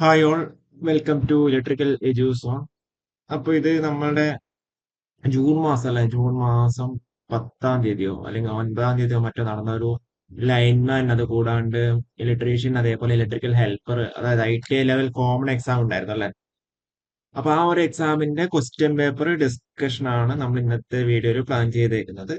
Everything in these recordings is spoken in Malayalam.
Hi all, welcome to electrical Eduzone. അപ്പോൾ ഇത് നമ്മളുടെ ജൂൺ മാസം അല്ലെ, ജൂൺ മാസം 10-ാം തീയതിയോ അല്ലെങ്കിൽ 9-ാം തീയതിയോ മറ്റോ നടന്ന ഒരു ലൈൻമാൻ, അത് കൂടാണ്ട് ഇലക്ട്രീഷ്യൻ, അതേപോലെ ഇലക്ട്രിക്കൽ ഹെൽപ്പർ, അതായത് ITI ലെവൽ കോമൺ എക്സാം ഉണ്ടായിരുന്നു അല്ലെ. അപ്പൊ ആ ഒരു എക്സാമിന്റെ ക്വസ്റ്റ്യൻ പേപ്പർ ഡിസ്കഷൻ ആണ് നമ്മൾ ഇന്നത്തെ വീഡിയോയിൽ പ്ലാൻ ചെയ്തേക്കുന്നത്.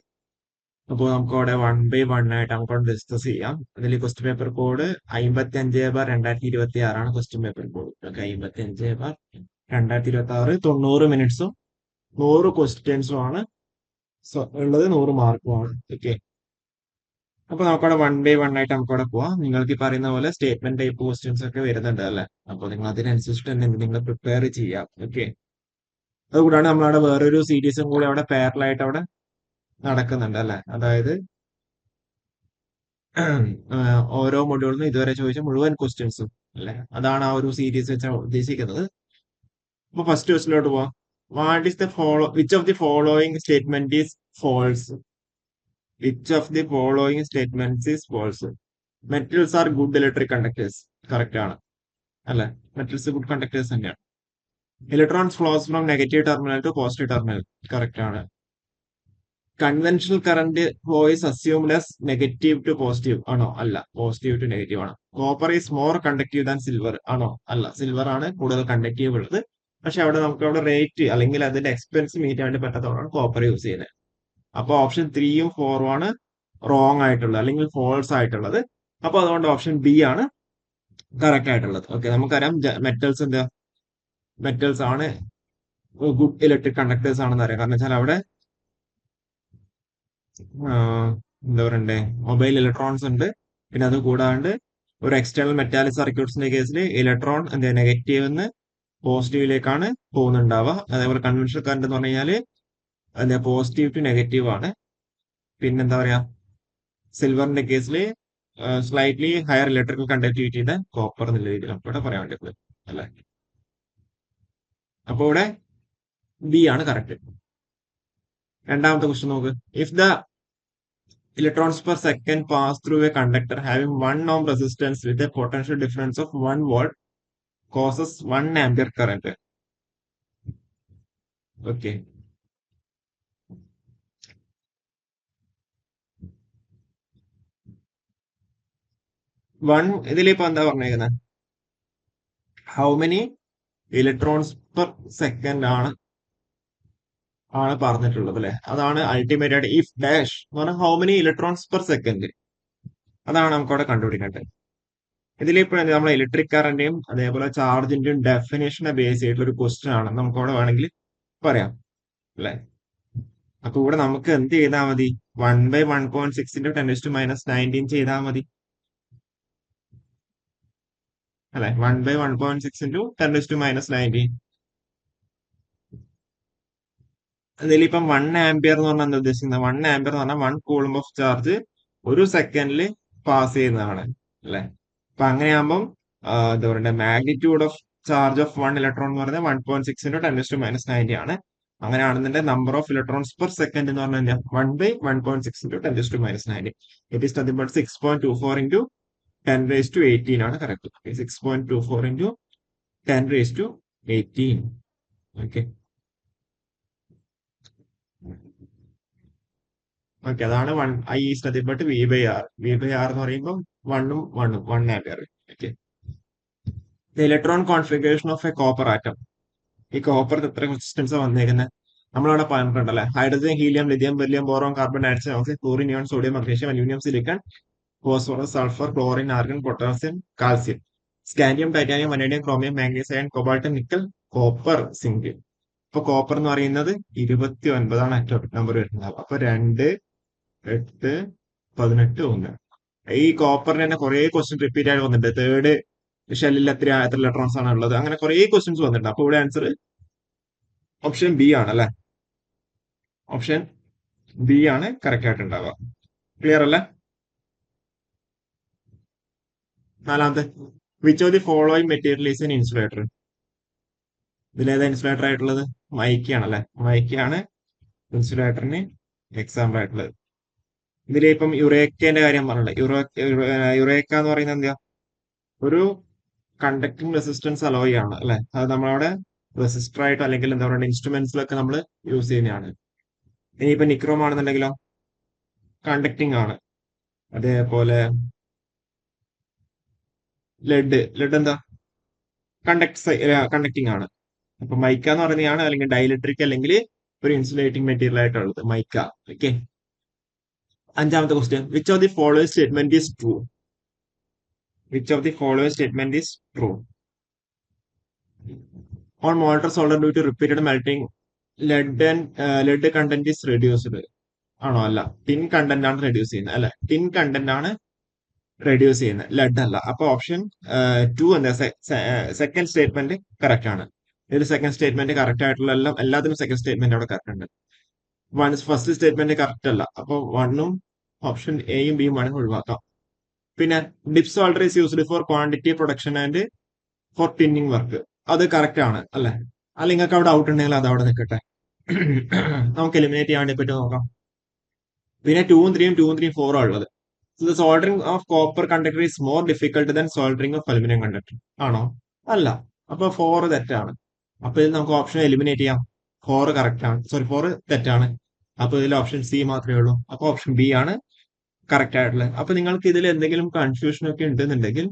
അപ്പോൾ നമുക്ക് അവിടെ 1 by 1 ആയിട്ട് നമുക്ക് ഡിസ്കസ് ചെയ്യാം. അതിൽ ക്വസ്റ്റ്യൻ പേപ്പർ കോഡ് 55/2026 ആണ് ക്വസ്റ്റ്യൻ പേപ്പർ കോഡ്. ഓക്കെ, 55/2026, 90 മിനിറ്റ്സും 100 ക്വസ്റ്റ്യൻസും ആണ് ഉള്ളത്, 100 മാർക്കുമാണ്. ഓക്കെ, അപ്പൊ നമുക്കവിടെ 1 by 1 ആയിട്ട് നമുക്കവിടെ പോവാം. നിങ്ങൾക്ക് ഈ പറയുന്ന പോലെ സ്റ്റേറ്റ്മെന്റ് ടൈപ്പ് ക്വസ്റ്റ്യൻസ് ഒക്കെ വരുന്നുണ്ട് അല്ലെ. അപ്പോൾ നിങ്ങൾ അതിനനുസരിച്ചിട്ട് തന്നെ നിങ്ങൾ പ്രിപ്പയർ ചെയ്യാം. ഓക്കെ, അതുകൂടാണ്ട് നമ്മളവിടെ വേറൊരു സീരീസും കൂടി അവിടെ പാരലായിട്ട് അവിടെ നടക്കുന്നുണ്ട് അല്ലെ. അതായത് ഓരോ മൊഡ്യൂളിനും ഇതുവരെ ചോദിച്ച മുഴുവൻ ക്വസ്റ്റ്യൻസും അല്ലെ. അതാണ് ആ ഒരു സീരീസ് വെച്ച് ഉദ്ദേശിക്കുന്നത്. അപ്പൊ ഫസ്റ്റ് ക്വസ്റ്റിലോട്ട് പോവാം. Which of the following statement is false? Which of the following statements is false? Metals are good electric conductors. Correct ആണ് അല്ലെ. മെറ്റൽസ് ഗുഡ് കണ്ടക്ടേഴ്സ് തന്നെയാണ്. Electrons flows from negative terminal to positive terminal. Correct ആണ്. Conventional current flow is assumed as negative to positive. ആണോ? അല്ല, പോസിറ്റീവ് ടു നെഗറ്റീവ് ആണ്. Copper is more conductive than silver. ആണോ? അല്ല, സിൽവർ ആണ് കൂടുതൽ കണ്ടക്റ്റീവ് ഉള്ളത്. പക്ഷെ അവിടെ നമുക്ക് അവിടെ റേറ്റ് അല്ലെങ്കിൽ അതിന്റെ എക്സ്പെൻസ് മീറ്റ് ചെയ്യാൻ വേണ്ടി പറ്റാത്തതുകൊണ്ടാണ് കോപ്പർ യൂസ് ചെയ്യുന്നത്. അപ്പൊ ഓപ്ഷൻ 3യും 4ഉം ആണ് റോങ് ആയിട്ടുള്ളത് അല്ലെങ്കിൽ ഫോൾസ് ആയിട്ടുള്ളത്. അപ്പൊ അതുകൊണ്ട് ഓപ്ഷൻ ബി ആണ് കറക്റ്റ് ആയിട്ടുള്ളത്. ഓക്കെ, നമുക്കറിയാം മെറ്റൽസ് മെറ്റൽസ് ആണ് ഗുഡ് ഇലക്ട്രിക് കണ്ടക്ടേഴ്സ് ആണെന്ന് അറിയാം. കാരണം വെച്ചാൽ അവിടെ എന്താ പറയണ്ടേ, മൊബൈൽ ഇലക്ട്രോൺസ് ഉണ്ട്. പിന്നെ അത് കൂടാണ്ട് ഒരു എക്സ്റ്റേണൽ മെറ്റാലിക് സർക്യൂട്ട്സിന്റെ കേസിൽ ഇലക്ട്രോൺ എന്താ നെഗറ്റീവ് നിന്ന് പോസിറ്റീവിലേക്കാണ് പോകുന്നുണ്ടാവുക. അതേപോലെ കൺവെൻഷണൽ കറന്റ് എന്ന് പറഞ്ഞു കഴിഞ്ഞാല് എന്താ പോസിറ്റീവ് ടു നെഗറ്റീവ് ആണ്. പിന്നെന്താ പറയാ, സിൽവറിന്റെ കേസിൽ slightly higher electrical conductivity than copper എന്നുള്ള രീതിയിൽ നമുക്ക് ഇവിടെ പറയാൻ വേണ്ടിയിട്ടുള്ളത് അല്ലെ. അപ്പൊ ഇവിടെ ബി ആണ് കറക്റ്റ്. രണ്ടാമത്തെ ക്വസ്റ്റ്യൻ നോക്ക്. If the electrons per second pass through a conductor having 1 ohm resistance with a potential difference of 1 volt causes 1 ampere current. Okay. ഇതിലിപ്പോ എന്താ പറഞ്ഞേക്കുന്നത്? How many electrons per second ആണ് പറഞ്ഞിട്ടുള്ളത് അല്ലെ. അതാണ് അൾട്ടിമേറ്റ് ആയിട്ട് ഇഫ് ഡാഷ് എന്ന് പറഞ്ഞാൽ how many electrons per second. അതാണ് നമുക്ക് അവിടെ കണ്ടുപിടിക്കേണ്ടത്. ഇതിലിപ്പോ നമ്മൾ ഇലക്ട്രിക് കറന്റിന്റെയും അതേപോലെ ചാർജിന്റെയും ഡെഫിനേഷനെ ബേസ് ചെയ്തിട്ടുള്ള ഒരു ക്വസ്റ്റ്യൻ ആണ് നമുക്ക് അവിടെ വേണമെങ്കിൽ പറയാം അല്ലെ. അപ്പൊ ഇവിടെ നമുക്ക് എന്ത് ചെയ്താൽ മതി? 1/1.6 into 10⁻⁻19 ചെയ്താൽ മതി അല്ലെ. 1/1.6 into 10⁻⁻19. അതിലിപ്പം 1 ആംപിയർ എന്ന് പറഞ്ഞാൽ എന്താ ഉദ്ദേശിക്കുന്നത്? 1 ആംപിയർ എന്ന് പറഞ്ഞാൽ 1 കൂളംബ് ഓഫ് ചാർജ് ഒരു സെക്കൻഡിൽ പാസ് ചെയ്യുന്നതാണ് അല്ലെ. അപ്പൊ അങ്ങനെയാകുമ്പം എന്താ പറയുക, magnitude of charge of 1 electron എന്ന് പറയുന്നത് 1.6 into 10⁻⁻19 ആണ്. അങ്ങനെയാണെന്നുണ്ടെങ്കിൽ number of electrons per second എന്ന് പറഞ്ഞാൽ 1/1.6 into 10⁻⁻19. It is nothing but 6.24 into 10⁻18 ആണ് കറക്റ്റ്. 6.24 into 10⁻18. ഓക്കെ ഓക്കെ, അതാണ് I is nothing but V/R. V/R എന്ന് പറയുമ്പോൾ 1 ampere. Okay, electron configuration of a copper atom. ഈ കോപ്പർ എത്ര റെസിസ്റ്റൻസ് വന്നേക്കുന്നത്? നമ്മളവിടെ പറഞ്ഞിട്ടുണ്ടല്ലേ. Hydrogen, helium, lithium, beryllium, boron, carbon, nitrogen oxide, chlorine, neon, sodium, magnesium, aluminium, silicon, phosphorus, sulphur, chlorine, argon, potassium, calcium, scandium, titanium, vanadium, chromium, manganese, iron, cobalt, nickel, copper, zinc. ഇപ്പൊ കോപ്പർ എന്ന് പറയുന്നത് 29ആണ് അറ്റോമിക് നമ്പർ വരുന്നത്. അപ്പൊ 2, 8, 18, 1. ഈ കോപ്പറിന് തന്നെ കുറെ ക്വസ്റ്റ്യൻ റിപ്പീറ്റ് ആയിട്ട് വന്നിട്ടുണ്ട്. തേർഡ് ഷെല്ലിൽ എത്ര ഇലക്ട്രോൺസ് ആണ് ഉള്ളത്, അങ്ങനെ കുറെ ക്വസ്റ്റ്യൻസ് വന്നിട്ടുണ്ട്. അപ്പൊ ഇവിടെ ആൻസർ ഓപ്ഷൻ ബി ആണ് അല്ലെ. ഓപ്ഷൻ ബി ആണ് കറക്റ്റ് ആയിട്ട് ഉണ്ടാവുക. ക്ലിയർ അല്ലേ? നാലാമത്തെ, which of the following material is an insulator? ഇതിലേതാ ഇൻസുലേറ്റർ ആയിട്ടുള്ളത്? മൈക്കയാണല്ലേ. മൈക്കയാണ് ഇൻസുലേറ്ററിന് എക്സാമ്പിൾ ആയിട്ടുള്ളത്. ഇതിലിപ്പം യുറേക്കന്റെ കാര്യം പറഞ്ഞില്ല. യുറേക്ക എന്ന് പറയുന്നത് എന്താ? ഒരു കണ്ടക്ടിങ് റെസിസ്റ്റൻസ് അലോയ് ആണ് അല്ലെ. അത് നമ്മളവിടെ റെസിസ്റ്റർ ആയിട്ടോ അല്ലെങ്കിൽ എന്താ പറയുക ഇൻസ്ട്രുമെന്റ്സിലൊക്കെ നമ്മൾ യൂസ് ചെയ്യുന്നതാണ്. ഇനിയിപ്പോ നിക്രോം ആണെന്നുണ്ടെങ്കിലോ കണ്ടക്ടിങ് ആണ്. അതേപോലെ ലെഡ് എന്താ കണ്ടക്ടിങ് ആണ്. അപ്പൊ മൈക്ക എന്ന് പറയുന്നതാണ് അല്ലെങ്കിൽ ഡൈലക്ട്രിക് അല്ലെങ്കിൽ ഒരു ഇൻസുലേറ്റിംഗ് മെറ്റീരിയൽ ആയിട്ടുള്ളത് മൈക്ക. ഓക്കെ. അഞ്ചാമത്തെ question, which of the following statement is true? Which of the following statement is true? On molten solder due to repeated melting lead content is reduced. ആണോ? അല്ല. ടിൻ കണ്ടന്റ് ആണ് റെഡ്യൂസ് ചെയ്യുന്നത് അല്ലെ. ടിൻ കണ്ടന്റ് ആണ് റെഡ്യൂസ് ചെയ്യുന്നത്, ലെഡ് അല്ല. അപ്പൊ ഓപ്ഷൻ 2 എന്താ സെക്കൻഡ് സ്റ്റേറ്റ്മെന്റ് കറക്റ്റ് ആണ്. ഇതിൽ സെക്കൻഡ് സ്റ്റേറ്റ്മെന്റ് കറക്റ്റ് ആയിട്ടുള്ള എല്ലാത്തിനും സെക്കൻഡ് സ്റ്റേറ്റ്മെന്റ് അവിടെ കറക്റ്റ് ഉണ്ട്. ഫസ്റ്റ് സ്റ്റേറ്റ്മെന്റ് കറക്റ്റ് അല്ല. അപ്പൊ വണ്ണും ഓപ്ഷൻ എയും ബിയും വേണമെങ്കിൽ ഒഴിവാക്കാം. പിന്നെ dips solder is used for quantity production and for tinning work. അത് കറക്റ്റ് ആണ് അല്ലെ. അല്ല, നിങ്ങൾക്ക് അവിടെ ഔട്ട് ഉണ്ടെങ്കിൽ അത് അവിടെ നിൽക്കട്ടെ. നമുക്ക് എലിമിനേറ്റ് ചെയ്യാൻ വേണ്ടി പറ്റും നോക്കാം. പിന്നെ 2 ഉം 3 ഉം 4 ആണ് ഉള്ളത്. The soldering of copper conductor is more difficult than soldering of aluminium conductor. ആണോ? അല്ല. അപ്പൊ 4 തെറ്റാണ്. അപ്പൊ ഇത് നമുക്ക് ഓപ്ഷൻ എലിമിനേറ്റ് ചെയ്യാം. 4 കറക്റ്റ് ആണ്, സോറി 4 തെറ്റാണ്. അപ്പൊ ഇതിൽ ഓപ്ഷൻ സി മാത്രമേ ഉള്ളൂ. അപ്പൊ ഓപ്ഷൻ ബി ആണ് കറക്റ്റ് ആയിട്ടുള്ളത്. അപ്പൊ നിങ്ങൾക്ക് ഇതിൽ എന്തെങ്കിലും കൺഫ്യൂഷൻ ഒക്കെ ഉണ്ടെന്നുണ്ടെങ്കിൽ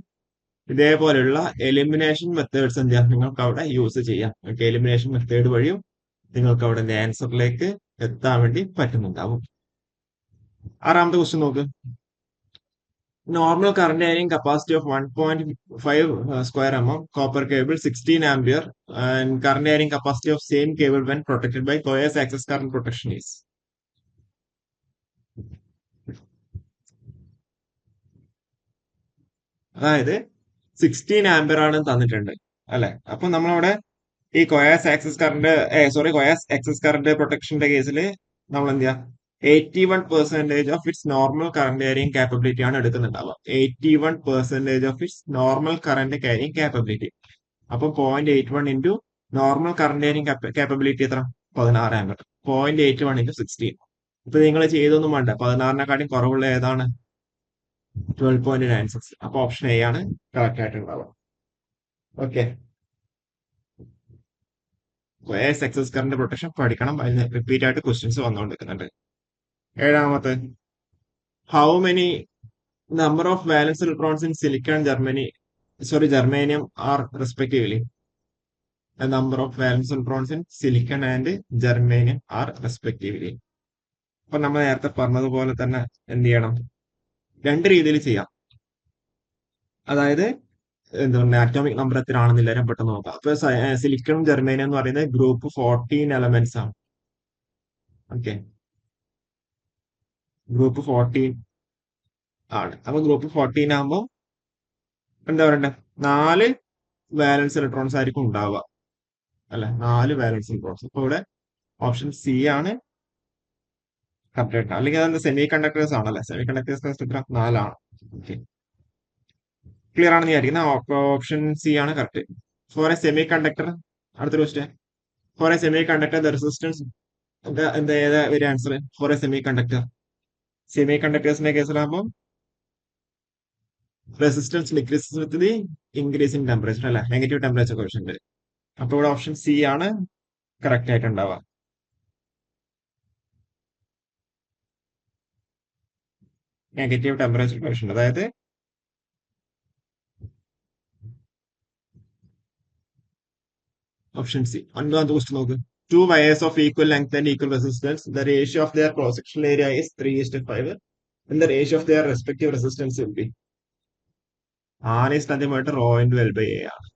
ഇതേപോലെയുള്ള എലിമിനേഷൻ മെത്തേഡ്സ് എന്ത് ചെയ്യാം, നിങ്ങൾക്ക് അവിടെ യൂസ് ചെയ്യാം. ഓക്കെ, എലിമിനേഷൻ മെത്തേഡ് വഴിയും നിങ്ങൾക്ക് അവിടെ ആൻസറിലേക്ക് എത്താൻ വേണ്ടി പറ്റുന്നുണ്ടാവും. ആറാമത്തെ ക്വസ്റ്റ്യൻ നോക്ക്. Normal current carrying capacity of 1.5 square mm copper cable 16 ampere and current carrying capacity of same cable when protected by coax access current protection is. അതായത് 16 ആംപിയർ ആണ് തന്നിട്ടുണ്ട് അല്ലെ. അപ്പൊ നമ്മളവിടെ ഈ കൊയാസ് ആക്സസ് കൊയാസ് ആക്സസ് കറന്റ് പ്രൊട്ടക്ഷന്റെ കേസിൽ നമ്മൾ എന്ത് ചെയ്യാം, 81% of its normal current carrying capability ആണ് എടുക്കുന്നുണ്ടാവുക. 81% of its normal current carrying capability. അപ്പൊ 0.81 into normal current carrying capability എത്ര? 16 ആംപിയർ. 0.81 ഇൻറ്റു 16. ഇപ്പൊ നിങ്ങൾ ചെയ്തൊന്നും വേണ്ട, 16നെക്കാട്ടും കുറവുള്ള ഏതാണ്? 12.96. അപ്പൊ ഓപ്ഷൻ എ ആണ് കറക്റ്റ് ആയിട്ടുണ്ടാവുക. ഓക്കെ, എക്സസ് കറന്റ് പ്രൊട്ടക്ഷൻ പഠിക്കണം. അതിന് റിപ്പീറ്റ് ആയിട്ട് ക്വസ്റ്റ്യൻസ് വന്നുകൊണ്ടിരിക്കുന്നുണ്ട്. ഏഴാമത്തെ, how many number of valence electrons in silicon germanium are respectively? Number of valence electrons in silicon and germanium are respectively. അപ്പൊ നമ്മൾ നേരത്തെ പറഞ്ഞതുപോലെ തന്നെ എന്ത് ചെയ്യണം, രണ്ട് രീതിയിൽ ചെയ്യാം. അതായത് എന്താണ് അറ്റോമിക് നമ്പർ എത്രയാണെന്നില്ല ഞാൻ പെട്ടെന്ന് നോക്കാം. അപ്പൊ സിലിക്കൺ ജർമേനിയം എന്ന് പറയുന്നത് ഗ്രൂപ്പ് 14 എലമെന്റ്സ് ആണ്. ഓക്കെ, ഗ്രൂപ്പ് 14 ആണ്. അപ്പൊ ഗ്രൂപ്പ് 14 ആകുമ്പോൾ എന്താ പറയണ്ടേ, 4 വാലൻസ് ഇലക്ട്രോൺസ് ആയിരിക്കും ഉണ്ടാവുക അല്ലെ. 4 വാലൻസ് ഇലക്ട്രോൺസ്. അപ്പൊ ഇവിടെ ഓപ്ഷൻ സി ആണ് കറക്റ്റ്. അല്ലെങ്കിൽ അതെന്താ സെമി കണ്ടക്ടേഴ്സ് ആണല്ലേ. സെമി കണ്ടക്ടേഴ്സ് എത്ര? 4 ആണ്. ഓക്കെ, ക്ലിയർ ആണെന്ന് വിചാരിക്കുന്ന ഓപ്ഷൻ സി ആണ് correct. For a semiconductor, അടുത്തൊരു question. For a semiconductor the resistance ഏതാ ഒരു answer for a semiconductor? സെമി കണ്ടക്ടേഴ്സിന്റെ കേസിലാകുമ്പോൾ resistance decreases with the increase in temperature അല്ലെ, നെഗറ്റീവ് ടെമ്പറേച്ചർ കോഷ്യന്റ്. അപ്പൊ ഇവിടെ ഓപ്ഷൻ സി ആണ് കറക്റ്റ് ആയിട്ട് ഉണ്ടാവുക. നെഗറ്റീവ് ടെമ്പറേച്ചർ കോഷ്യന്റ്, അതായത് ഓപ്ഷൻ സി. ഒൻപതാമത്തെ ക്വസ്റ്റ്യൻ നോക്ക്. Two wires of equal length and equal resistance. The ratio of their cross-sectional area is 3:5, and the ratio of their respective resistance will be. R is nothing but rho into L by A ആണ്.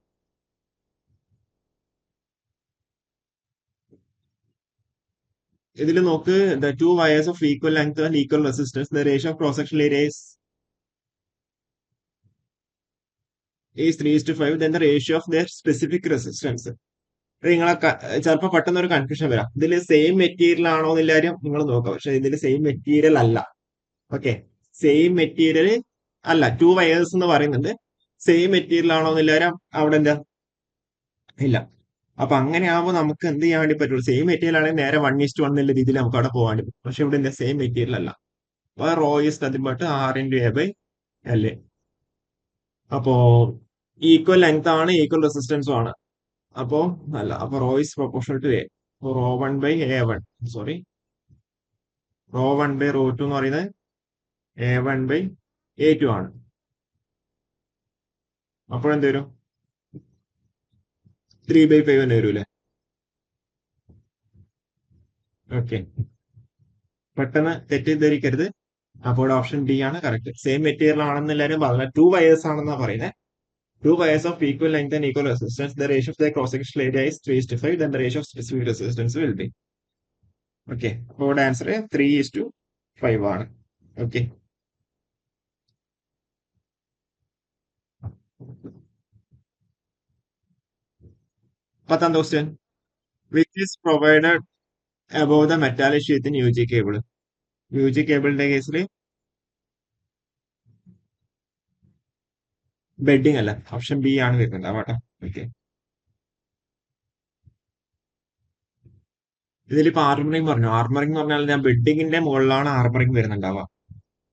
ഇതിൽ നോക്ക്, the two wires of equal length and equal resistance, the ratio of cross-sectional area is 3:5, then the ratio of their specific resistance. നിങ്ങളെ ചിലപ്പോൾ പെട്ടെന്ന് ഒരു കൺഫ്യൂഷൻ വരാം. ഇതിൽ സെയിം മെറ്റീരിയൽ ആണോ എന്നുള്ള കാര്യം നിങ്ങൾ നോക്കാം. പക്ഷെ ഇതിൽ സെയിം മെറ്റീരിയൽ അല്ല. ഓക്കെ, സെയിം മെറ്റീരിയൽ അല്ല. 2 വയേഴ്സ് എന്ന് പറയുന്നുണ്ട്. സെയിം മെറ്റീരിയൽ ആണോ എന്നുള്ള കാര്യം അവിടെ എന്താ ഇല്ല. അപ്പൊ അങ്ങനെ ആവുമ്പോൾ നമുക്ക് എന്ത് ചെയ്യാൻ വേണ്ടി പറ്റുള്ളൂ, സെയിം മെറ്റീരിയൽ ആണെങ്കിൽ നേരെ 1:1 എന്നുള്ള രീതിയിൽ നമുക്ക് അവിടെ പോകാൻ പറ്റും. പക്ഷെ ഇവിടെ എന്താ സെയിം മെറ്റീരിയൽ അല്ല. അപ്പൊ rho is nothing but R into A by L. അപ്പോ ഈക്വൽ ലെങ്ത് ആണ്, ഈക്വൽ റെസിസ്റ്റൻസും ആണ്. അപ്പോ അല്ല, അപ്പൊ rho is proportional to A. Rho one by A one, sorry, rho one by rho two എന്ന് പറയുന്നത് A one by A two ആണ്. അപ്പോൾ എന്ത് വരും? 3/5 തന്നെ വരൂല്ലേ? ഓക്കെ, പെട്ടെന്ന് തെറ്റിദ്ധരിക്കരുത്. അപ്പോൾ ഓപ്ഷൻ ഡി ആണ് കറക്റ്റ്. സെയിം മെറ്റീരിയൽ ആണെന്ന് എല്ലാവരും പറഞ്ഞത്. 2 വയേഴ്സ് ആണെന്നാ പറയുന്നത്. 2 wires of equal length and equal resistance. The ratio of their cross-sectional area is 3:5. Then the ratio of specific resistance will be. Okay, അപ്പോൾ ഇവിടെ ആൻസർ 3:5 ആണ്. Okay, 10th question. Which is provided above the metallic sheath in UG cable. UG കേബിളിന്റെ കേസിൽ ബെഡിങ് അല്ല, ഓപ്ഷൻ ബി ആണ് വരുന്നത്. ആവട്ടെ. ഓക്കെ, ഇതിലിപ്പോ ആർമറിംഗ് പറഞ്ഞു. ആർമറിംഗ് എന്ന് പറഞ്ഞാൽ ഞാൻ ബെഡിങ്ങിന്റെ മുകളിലാണ് ആർമറിംഗ് വരുന്നുണ്ടാവുക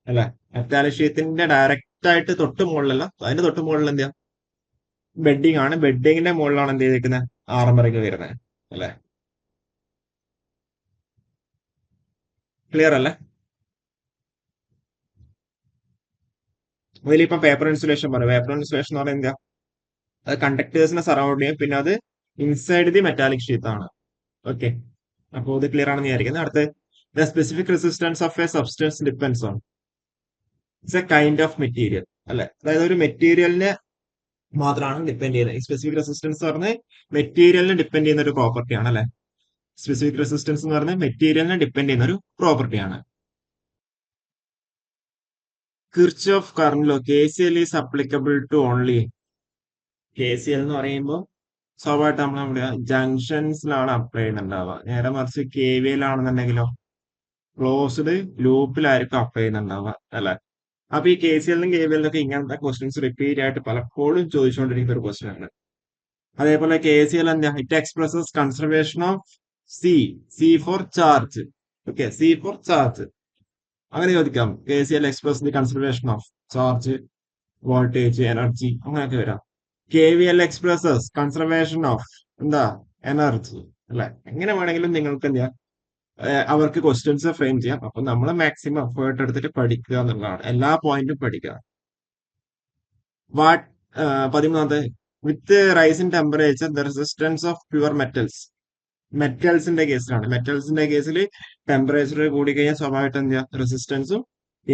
അല്ലെ? മെറ്റാലിക് ഷീത്തിന്റെ ഡയറക്റ്റ് ആയിട്ട് തൊട്ട് മുകളിലല്ല, അതിന്റെ തൊട്ട് മുകളിൽ എന്താ? ബെഡിങ് ആണ്. ബെഡിങ്ങിന്റെ മുകളിലാണ് എന്ത് ചെയ്തിരിക്കുന്നത്? ആർമറിംഗ് വരുന്നത് അല്ലെ? ക്ലിയർ അല്ലേ? ഇതിലിപ്പോ പേപ്പർ ഇൻസുലേഷൻ പറയും. പേപ്പർ ഇൻസുലേഷൻ എന്ന് പറയുന്നത് എന്താ? അത് കണ്ടക്ടേഴ്സിനെ സറൗണ്ട് ചെയ്യും, പിന്നെ അത് ഇൻസൈഡ് ദി മെറ്റാലിക് ഷീത്ത് ആണ്. ഓക്കെ, അപ്പോൾ ഇത് ക്ലിയർ ആണെന്ന് വിചാരിക്കുന്നത്. അടുത്ത്, the specific resistance of A substance depends on. It's A kind of material അല്ലെ? അതായത് ഒരു മെറ്റീരിയലിനെ മാത്രമാണ് ഡിപ്പെൻഡ് ചെയ്യുന്നത്. ഈ സ്പെസിഫിക് റെസിസ്റ്റൻസ് പറഞ്ഞ് മെറ്റീരിയലിനെ ഡിപ്പെൻഡ് ചെയ്യുന്ന ഒരു പ്രോപ്പർട്ടി ആണ് അല്ലെ? സ്പെസിഫിക് റെസിസ്റ്റൻസ് എന്ന് പറഞ്ഞാൽ മെറ്റീരിയലിനെ ഡിപ്പെൻഡ് ചെയ്യുന്ന ഒരു പ്രോപ്പർട്ടിയാണ്. Kirchhoff current law, KCL is applicable to only. KCL എന്ന് പറയുമ്പോൾ സ്വാഭാവികമായിട്ട് നമ്മൾ നമ്മുടെ ജംഗ്ഷൻസിലാണ് അപ്ലൈ ചെയ്യുന്നുണ്ടാവുക. നേരെ മറിച്ച് KVL ആണെന്നുണ്ടെങ്കിലോ ക്ലോസ്ഡ് ലൂപ്പിലായിരിക്കും അപ്ലൈ ചെയ്യുന്നുണ്ടാവുക അല്ലെ? അപ്പൊ ഈ KCL നും KVL ഒക്കെ ഇങ്ങനത്തെ ക്വസ്റ്റ്യൻസ് റിപ്പീറ്റ് ആയിട്ട് പലപ്പോഴും ചോദിച്ചുകൊണ്ടിരിക്കുന്ന ഒരു ക്വസ്റ്റ്യൻ ആണ്. അതേപോലെ KCL എന്താ? It expresses conservation of C. C for charge. Okay, C for charge. അങ്ങനെ ചോദിക്കാം. KCL express the conservation of charge, voltage, energy, അങ്ങനെയൊക്കെ വരാം. KVL എക്സ്പ്രസസ് കൺസർവേഷൻ ഓഫ് എന്താ? എനർജി അല്ലെ? എങ്ങനെ വേണമെങ്കിലും നിങ്ങൾക്ക് എന്താ അവർക്ക് ക്വസ്റ്റ്യൻസ് ഫ്രെയിം ചെയ്യാം. അപ്പൊ നമ്മൾ മാക്സിമം എഫേർട്ട് എടുത്തിട്ട് പഠിക്കുക എന്നുള്ളതാണ്. എല്ലാ പോയിന്റും പഠിക്കുക. വാട്ട് 13ാമത്തെ, with rise in temperature the resistance of pure metals. മെറ്റൽസിന്റെ കേസിലാണ്. മെറ്റൽസിന്റെ കേസിൽ ടെമ്പറേച്ചർ കൂടി കഴിഞ്ഞാൽ സ്വാഭാവികമായിട്ട് എന്ത് ചെയ്യാം? റെസിസ്റ്റൻസും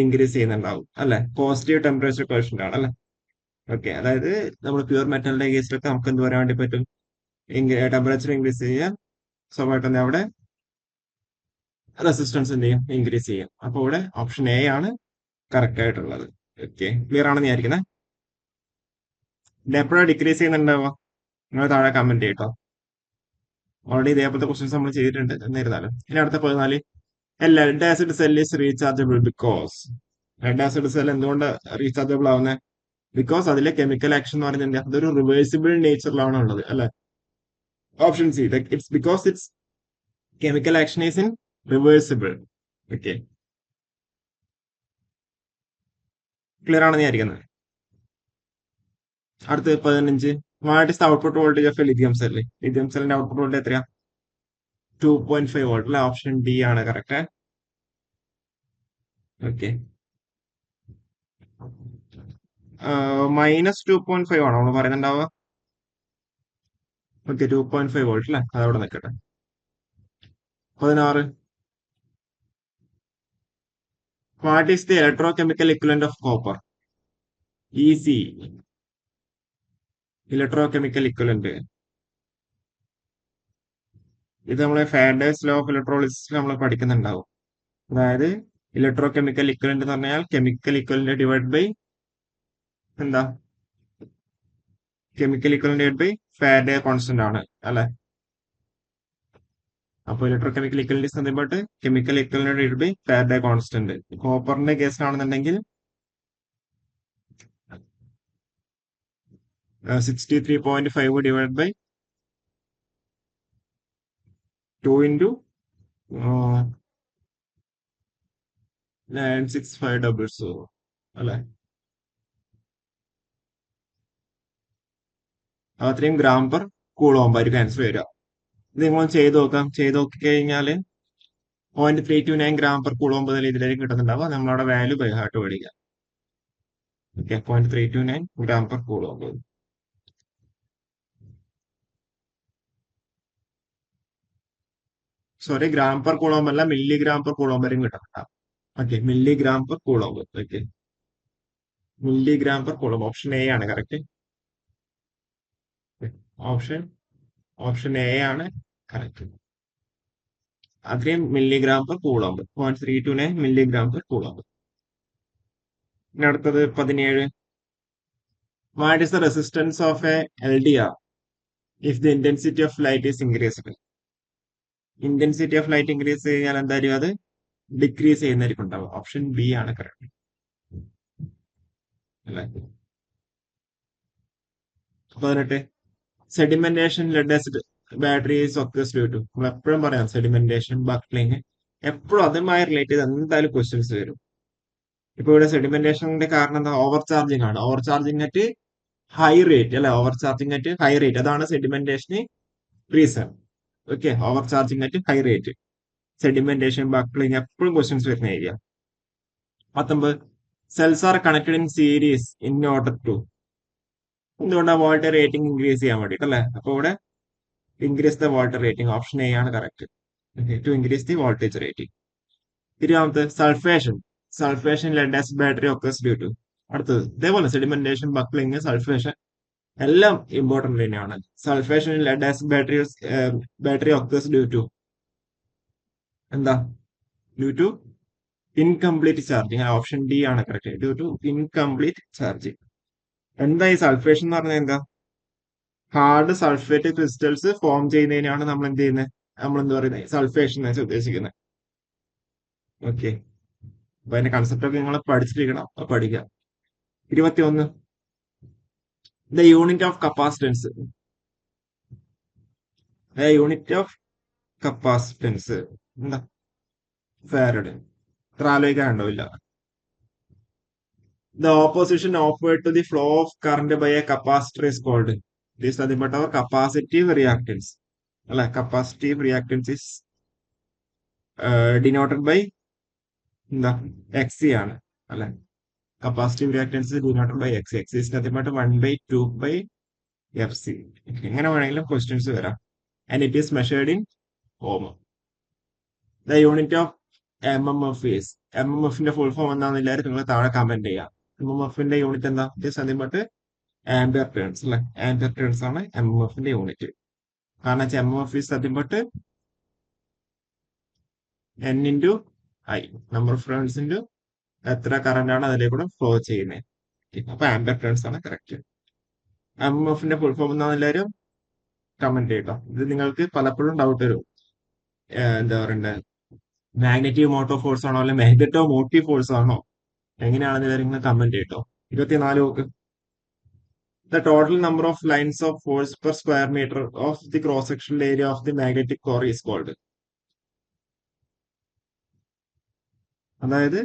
ഇൻക്രീസ് ചെയ്യുന്നുണ്ടാവും അല്ലെ? പോസിറ്റീവ് ടെമ്പറേച്ചർ കോഷ്യന്റ് ആണ് അല്ലെ? ഓക്കെ, അതായത് നമ്മൾ പ്യുവർ മെറ്റലിന്റെ കേസിലൊക്കെ നമുക്ക് എന്ത് പറയാൻ വേണ്ടി പറ്റും? ടെമ്പറേച്ചർ ഇൻക്രീസ് ചെയ്യാൻ സ്വാഭാവികമായിട്ട് അവിടെ റെസിസ്റ്റൻസ് എന്ത് ചെയ്യും? ഇൻക്രീസ് ചെയ്യും. അപ്പൊ ഇവിടെ ഓപ്ഷൻ എ ആണ് കറക്റ്റ് ആയിട്ടുള്ളത്. ഓക്കെ, ക്ലിയർ ആണെന്ന് വിചാരിക്കുന്നത്. ഇത് എപ്പോഴാണ് ഡിക്രീസ് ചെയ്യുന്നുണ്ടാവുക? നിങ്ങൾ താഴെ കമന്റ് ചെയ്യട്ടോ. ഓൾറെഡി ഇതേപോലത്തെ ക്വസ്റ്റ്യൻസ് നമ്മൾ ചെയ്തിട്ടുണ്ട്. എന്നിരുന്നാലും ഇനി അടുത്ത 14, a lead acid cell is rechargeable because. Lead acid cell എന്തുകൊണ്ട് റീചാർജബിൾ ആവുന്നത്? ബിക്കോസ് അതിലെ കെമിക്കൽ ആക്ഷൻ എന്ന് പറയുന്നത് അതൊരു റിവേഴ്സിബിൾ നേച്ചറിലാണ് ഉള്ളത് അല്ലെ? Option C, it's because it's chemical action is in reversible. Okay, clear ആണെന്ന് വിചാരിക്കുന്നത്. അടുത്ത് 15, what is the output voltage of a lithium cell. Lithium സെല്ലിന്റെ ഔട്ട്പുട്ട് വോൾട്ടേജ് എത്രയാ? 2.5 വോൾട്ട് അല്ലെ? ഓപ്ഷൻ ഡി ആണ് കറക്റ്റ്. ഓക്കെ, -2.5 ആണോ നമ്മൾ പറയുന്നുണ്ടാവുക? ഓക്കെ, 2.5 വോൾട്ട് അല്ലെ? അതവിടെ നിൽക്കട്ടെ. 16, what is the electro chemical equivalent of copper. Easy. Electro chemical equivalent, ഇത് നമ്മളെ ഫാരഡേസ് ലോ ഓഫ് ഇലക്ട്രോളിസിസ് നമ്മൾ പഠിക്കുന്നുണ്ടാവും. അതായത് ഇലക്ട്രോ കെമിക്കൽ ഇക്വലന്റ് എന്ന് പറഞ്ഞാൽ കെമിക്കൽ ഇക്വലന്റ് ഡിവൈഡ് ബൈ എന്താ? Chemical equivalent divide by Faraday constant ആണ് അല്ലെ? അപ്പോൾ electrochemical equivalent is nothing but chemical equivalent divide by Faraday constant. കോപ്പറിന്റെ കേസിലാണെന്നുണ്ടെങ്കിൽ 63.5 ഡിവൈഡ് ബൈ 2 ഇൻറ്റു 96500 അല്ലെ? അത്രയും ഗ്രാം പെർ കൂളോംബ് ആയിരിക്കും ആൻസർ വരിക. ഇത് നിങ്ങൾ ചെയ്ത് നോക്കാം. ചെയ്ത് നോക്കി കഴിഞ്ഞാൽ 0.329 ഗ്രാം പെർ കൂളോംബ് മുതൽ ഇതിലേക്ക് കിട്ടുന്നുണ്ടാവുക. നമ്മളവിടെ വാല്യൂ ബൈ ഹാർട്ട് പഠിക്കാം. Okay, 0.329 gram per coulomb. Sorry, gram per coulomb അല്ല, മില്ലിഗ്രാം പെർ കൂളോംബ് വരെയും കിട്ടുന്നുണ്ടാവും. Okay, milligram per coulomb. Okay, milligram per coulomb. Option A ആണ് കറക്റ്റ്. ഓപ്ഷൻ ഓപ്ഷൻ എ ആണ് കറക്റ്റ്. അത്രയും milligram per coulomb. 0.329 milligram per coulomb. ഇനി അടുത്തത് 17. What is the resistance of a LDR if the intensity of light is increased? Intensity of light increase ചെയ്താൽ എന്തായാലും അത് ഡിക്രീസ് ചെയ്യുന്നതായിരിക്കും ഉണ്ടാവുക. ഓപ്ഷൻ ബി ആണ് കറക്റ്റ് അല്ലേ. 18. Sedimentation lead acid batteries occurs due to. നമ്മൾ എപ്പോഴും പറയാം സെഡിമെന്റേഷൻ, ബക്ലിംഗ്, എപ്പോഴും അതുമായി റിലേറ്റ് ചെയ്ത് എന്തായാലും ക്വസ്റ്റ്യൻസ് വരും. ഇപ്പൊ ഇവിടെ സെഡിമെന്റേഷന്റെ കാരണം എന്താ? ഓവർ ചാർജിങ് ആണ്. Overcharging at high rate അല്ലെ, overcharging at high rate, അതാണ് സെഡിമെന്റേഷന് reason. Okay, overcharging at high rate, sedimentation, buckling എപ്പോഴും ക്വസ്റ്റ്യൻസ് വരുന്ന area. 19. Cells are connected in series in order to. എന്തുകൊണ്ടാണ്? വോൾട്ടേജ് റേറ്റിംഗ് ഇൻക്രീസ് ചെയ്യാൻ വേണ്ടിട്ട് അല്ലെ. അപ്പൊ ഇവിടെ increase the voltage rating, option A ആണ് correct. To increase the voltage rating. 20. Sulphation. Sulphation lead acid battery occurs due to. അടുത്തത് ഇതേപോലെ സെഡിമെന്റേഷൻ, ബക്ലിംഗ്, സൾഫേഷൻ എല്ലാം ഇമ്പോർട്ടന്റ് തന്നെയാണ്. Sulphation lead acid battery occurs due to എന്താ? Due to incomplete charging. Option D ആണ് correct. Due to incomplete charging. എന്താ ഈ സൾഫേഷൻ എന്ന് പറഞ്ഞാൽ? എന്താ? ഹാർഡ് സൾഫേറ്റ് ക്രിസ്റ്റൽസ് ഫോം ചെയ്യുന്നതിനാണ് നമ്മൾ എന്ത് ചെയ്യുന്നത്? നമ്മൾ എന്താ പറയുന്നത്? സൾഫേഷൻ എന്ന് ഉദ്ദേശിക്കുന്നത്. ഓക്കെ, അപ്പൊ അതിന്റെ കൺസെപ്റ്റ് ഒക്കെ നിങ്ങൾ പഠിച്ചിരിക്കണം, പഠിക്കാം. 21. The unit of capacitance. Unit of capacitance എന്താ? ഫാരഡ്. ഇത്ര ആലോചിക്കാനുണ്ടാവില്ല. The opposition offered to the flow of current by a capacitor is called. This nothing but our capacitive reactance അല്ലെ. Capacitive reactance is denoted by എന്താ? എക്സി ആണ് അല്ലെ. Capacitive reactance denoted by XC. XC is nothing but 1/2/FC. എങ്ങനെ വേണമെങ്കിലും ക്വസ്റ്റ്യൻസ് വരാം. And it is measured in ohm. The unit of MMF is. MMFന്റെ full form എന്താണെന്ന് എല്ലാവരും നിങ്ങൾ താഴെ കമന്റ് ചെയ്യാം. MMFന്റെ യൂണിറ്റ് എന്താ? It is nothing but ampere turns അല്ലെ. ആംപിയർ ടേൺസ് ആണ് MMFന്റെ യൂണിറ്റ്. കാരണം MMF is nothing but N into I, number of turns into എത്ര കറന്റ് ആണ് അതിലേക്കൂടെ ഫ്ലോ ചെയ്യുന്നത്. അപ്പൊ ആംപിയർ ടേൺസ് ആണ് കറക്റ്റ്. MMFന്റെ ഫുൾ ഫോം എന്താണെന്ന് എല്ലാവരും കമന്റ് ചെയ്യട്ടോ. ഇത് നിങ്ങൾക്ക് പലപ്പോഴും ഡൗട്ട് വരും. എന്താ പറയണ്ടേ, മാഗ്നറ്റീവ് മോട്ടോ ഫോഴ്സ് ആണോ അല്ലെ മാഗ്നറ്റോ മോട്ടീവ് ഫോഴ്സ് ആണോ, എങ്ങനെയാണെന്ന് നിങ്ങൾ കമന്റ് ചെയ്യട്ടോ. 24 നോക്ക്. The total number of lines of force per square metre of the cross sectional area of the magnetic core is called. അതായത്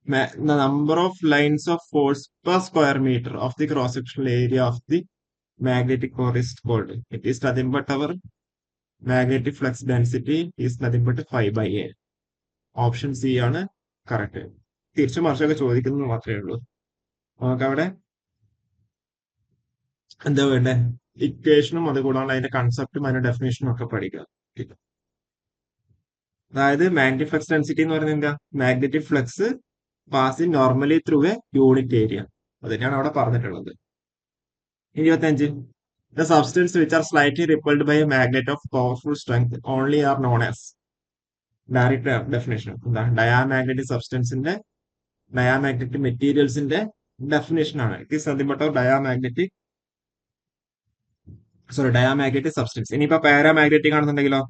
the number of lines of force per square meter of the cross-sectional area of the magnetic core is called. It is nothing but our magnetic flux density is nothing but 5/A. Option C ആണ് കറക്റ്റ്. തിരിച്ചു മറിച്ചൊക്കെ ചോദിക്കുന്നത് മാത്രമേ ഉള്ളൂ. നമുക്ക് അവിടെ എന്താ വേണ്ടേ? ഇക്വേഷനും അതുകൂടാണ്ട് അതിന്റെ കൺസെപ്റ്റും അതിന്റെ ഡെഫിനേഷനും ഒക്കെ പഠിക്കുക. അതായത് മാഗ്നറ്റിക് ഫ്ലക്സ് ഡെൻസിറ്റി എന്ന് പറയുന്നത് എന്താ? Magnetic flux passing normally through A unit area. അത് തന്നെയാണ് അവിടെ പറഞ്ഞിട്ടുള്ളത്. 25. The substance which are slightly repelled by a magnet of powerful strength only are known as. Direct definition എന്താ? ഡയാമാഗ്നറ്റിക് സബ്സ്റ്റൻസിന്റെ, ഡയാമാഗ്നറ്റിക് മെറ്റീരിയൽസിന്റെ ഡെഫിനേഷൻ ആണ്. It is nothing but diamagnetic substance. ഇനിയിപ്പോ പാരാമാഗ്നറ്റിക് ആണെന്നുണ്ടെങ്കിലോ?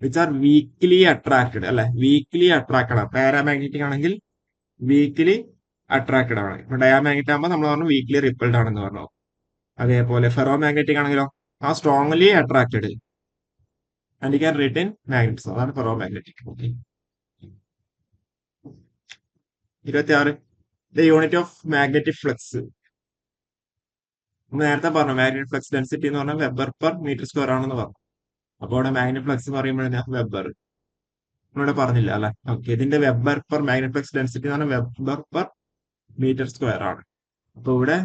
വിച്ച് ആർ വീക്ക്ലി അട്രാക്റ്റഡ് അല്ലെ. വീക്ക്ലി അട്രാക്റ്റഡ് ആണ്. പാരാമാഗ്നറ്റിക് ആണെങ്കിൽ വീക്ക്ലി അട്രാക്റ്റഡ് ആണ്. ഇപ്പൊ ഡയാമാഗ്നറ്റിക് ആകുമ്പോൾ നമ്മൾ പറഞ്ഞു വീക്ക്ലി റിപ്പൽഡ് ആണെന്ന് പറഞ്ഞു. അതേപോലെ ഫെറോ മാഗ്നറ്റിക് ആണെങ്കിലോ? ആ strongly attracted and can return magnets. അതാണ് ferromagnetic. 26. The unit of magnetic flux. നേരത്തെ പറഞ്ഞു മാഗ്നറ്റിക് ഫ്ലക്സ് ഡെൻസിറ്റി എന്ന് പറഞ്ഞാൽ വെബർ പെർ മീറ്റർ സ്ക്വയർ ആണെന്ന് പറഞ്ഞു. അപ്പോൾ അവിടെ മാഗ്നറ്റിക് ഫ്ലക്സ് എന്ന് പറയുമ്പോഴേ വെബർ ഇവിടെ പറഞ്ഞില്ല അല്ലെ. ഓക്കെ, ഇതിന്റെ weber per magnetic flux density എന്ന് പറഞ്ഞാൽ വെബർ പെർ മീറ്റർ സ്ക്വയർ ആണ്. അപ്പൊ ഇവിടെ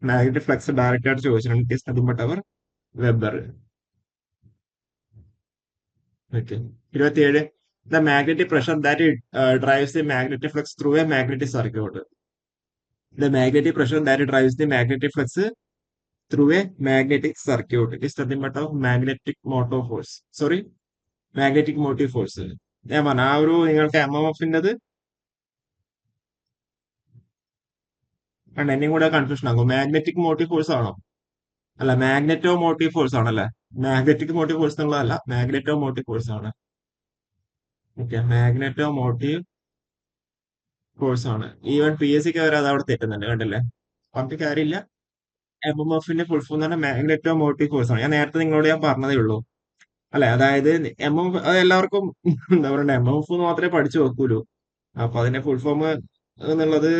മാഗ്നറ്റിക് ഫ്ലക്സ് ഡയറക്റ്റ് ആയിട്ട് ചോദിച്ചിട്ടുണ്ട്. ഇറ്റ് ഈസ് നത്തിങ് ബട്ട് അവർ weber. Okay. 27. The magnetic pressure that drives the magnetic flux through a magnetic circuit. The magnetic pressure that drives the magnetic flux through a magnetic circuit. It is nothing but of magnetic motor force. Sorry, magnetic motive force. ഞാൻ പറഞ്ഞ ആ ഒരു നിങ്ങൾക്ക് MMF-ൻ്റെത് കണ്ട എന്നെയും കൂടെ കൺഫ്യൂഷൻ ആകും. മാഗ്നറ്റിക് മോട്ടീവ് ഫോഴ്സ് ആണോ? അല്ല, മാഗ്നെറ്റോ മോട്ടീവ് ഫോഴ്സ് ആണല്ലേ. മാഗ്നറ്റിക് മോട്ടീവ് ഫോഴ്സ് എന്നുള്ളതല്ല, മാഗ്നെറ്റോ മോട്ടീവ് ഫോഴ്സ് ആണ്. ഓക്കെ, മാഗ്നെറ്റോ മോട്ടീവ് ഫോഴ്സ് ആണ്. ഈവൻ PSC വരെ അത് അവിടെ തെറ്റുന്നുണ്ട്, കണ്ടില്ലേ. പറഞ്ഞിട്ട് കാര്യമില്ല. MMF-ന്റെ ഫുൾ ഫോം എന്ന് പറഞ്ഞാൽ മാഗ്നെറ്റോ മോട്ടീവ് ഫോഴ്സ് ആണ്. നിങ്ങളോട് ഞാൻ പറഞ്ഞതേ ഉള്ളൂ അല്ലെ. അതായത് MMF അത് എല്ലാവർക്കും എന്താ പറയണ്ടേ, MMF എന്ന് മാത്രമേ പഠിച്ചു വെക്കൂലൂ. അപ്പൊ അതിന്റെ ഫുൾ ഫോം എന്നുള്ളത്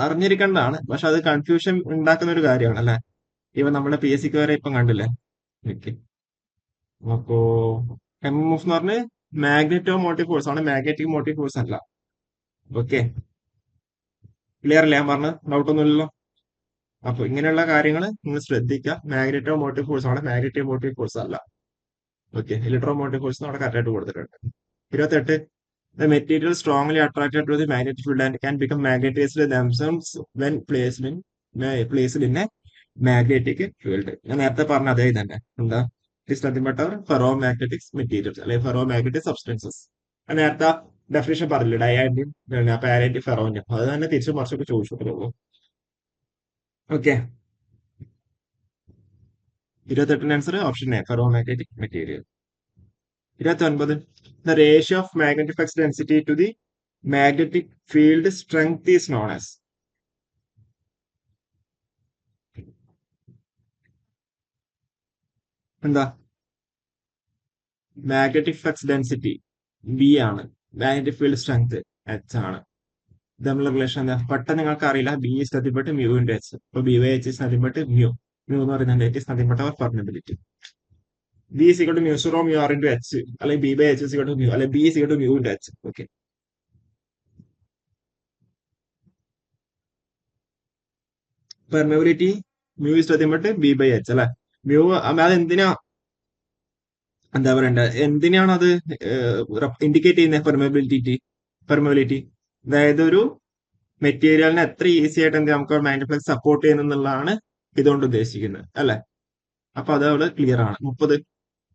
അറിഞ്ഞിരിക്കേണ്ടതാണ്. പക്ഷെ അത് കൺഫ്യൂഷൻ ഉണ്ടാക്കുന്ന ഒരു കാര്യമാണ് അല്ലെ. ഇവ നമ്മുടെ PSC വരെ ഇപ്പം കണ്ടില്ലേ. ഓക്കെ. അപ്പോ MMF എന്ന് പറഞ്ഞ് മാഗ്നറ്റോ മോട്ടീവ് ഫോഴ്സ് ആണ്, മാഗ്നറ്റിക് മോട്ടീവ് ഫോഴ്സ് അല്ല. ഓക്കെ, ക്ലിയർ അല്ലേ ഞാൻ പറഞ്ഞത്? ഡൗട്ട് ഒന്നുമില്ലല്ലോ. അപ്പൊ ഇങ്ങനെയുള്ള കാര്യങ്ങൾ നിങ്ങൾ ശ്രദ്ധിക്കുക. മാഗ്നറ്റോ മോട്ടീവ് ഫോഴ്സ് ആണ്, മാഗ്നറ്റിക് മോട്ടീവ് ഫോഴ്സ് അല്ല. ഓക്കെ, ഇലക്ട്രോ മോട്ടീവ് ഫോഴ്സ് അവിടെ കറക്റ്റ് ആയിട്ട് കൊടുത്തിട്ടുണ്ട്. 28. The material strongly attracted to the magnetic field and can become magnetized themselves when placed in a magnetic field. ഞാൻ നേരത്തെ പറഞ്ഞ അതേ തന്നെ. എന്താ? It is nothing but our ferromagnetic materials അല്ലെങ്കിൽ ferromagnetic substances. ഞാൻ നേരത്തെ ഡെഫിനേഷൻ പറഞ്ഞില്ല, ഡയാൻഡിയും പാരന്റും ഫെറോന്റും. അത് തന്നെ തിരിച്ചു മറിച്ചൊക്കെ ചോദിച്ചു. ഓക്കെ, 28ന്റെ answer option A, ferromagnetic material. 29. The ratio of magnetic flux density to the magnetic field strength is known as. എന്താ? മാഗ്നറ്റിക് ഫ്ലക്സ് ഡെൻസിറ്റി B ആണ്, മാഗ്നറ്റിക് ഫീൽഡ് സ്ട്രെങ്ത് H ആണ്. ഇത് തമ്മിലുള്ള റിലേഷൻ എന്താ? പെട്ടെന്ന് നിങ്ങൾക്ക് അറിയില്ല. B is nothing but mu into H. അപ്പൊ B/H is nothing but mu. Mu എന്ന് പറയുന്നത് it is nothing but our permeability. B is equal to mu 0 mu r into H, അല്ലെങ്കിൽ B/H is equal to mu, അല്ലെങ്കിൽ B is equal to mu into H. Okay, permeability mu is nothing but B/H അല്ലെ. mu അത് എന്തിനാ, എന്താ പറയണ്ടത്, എന്തിനാണ് അത് ഇൻഡിക്കേറ്റ് ചെയ്യുന്നത്? പെർമെബിലിറ്റി അതായത് ഒരു മെറ്റീരിയലിനെ എത്ര ഈസി ആയിട്ട് എന്ത് നമുക്ക് മാഗ്നറ്റിക് ഫ്ലക്സ് സപ്പോർട്ട് ചെയ്യുന്നതാണ് ഇതുകൊണ്ട് ഉദ്ദേശിക്കുന്നത് അല്ലെ. അപ്പൊ അത് അവിടെ ക്ലിയർ ആണ്. 30.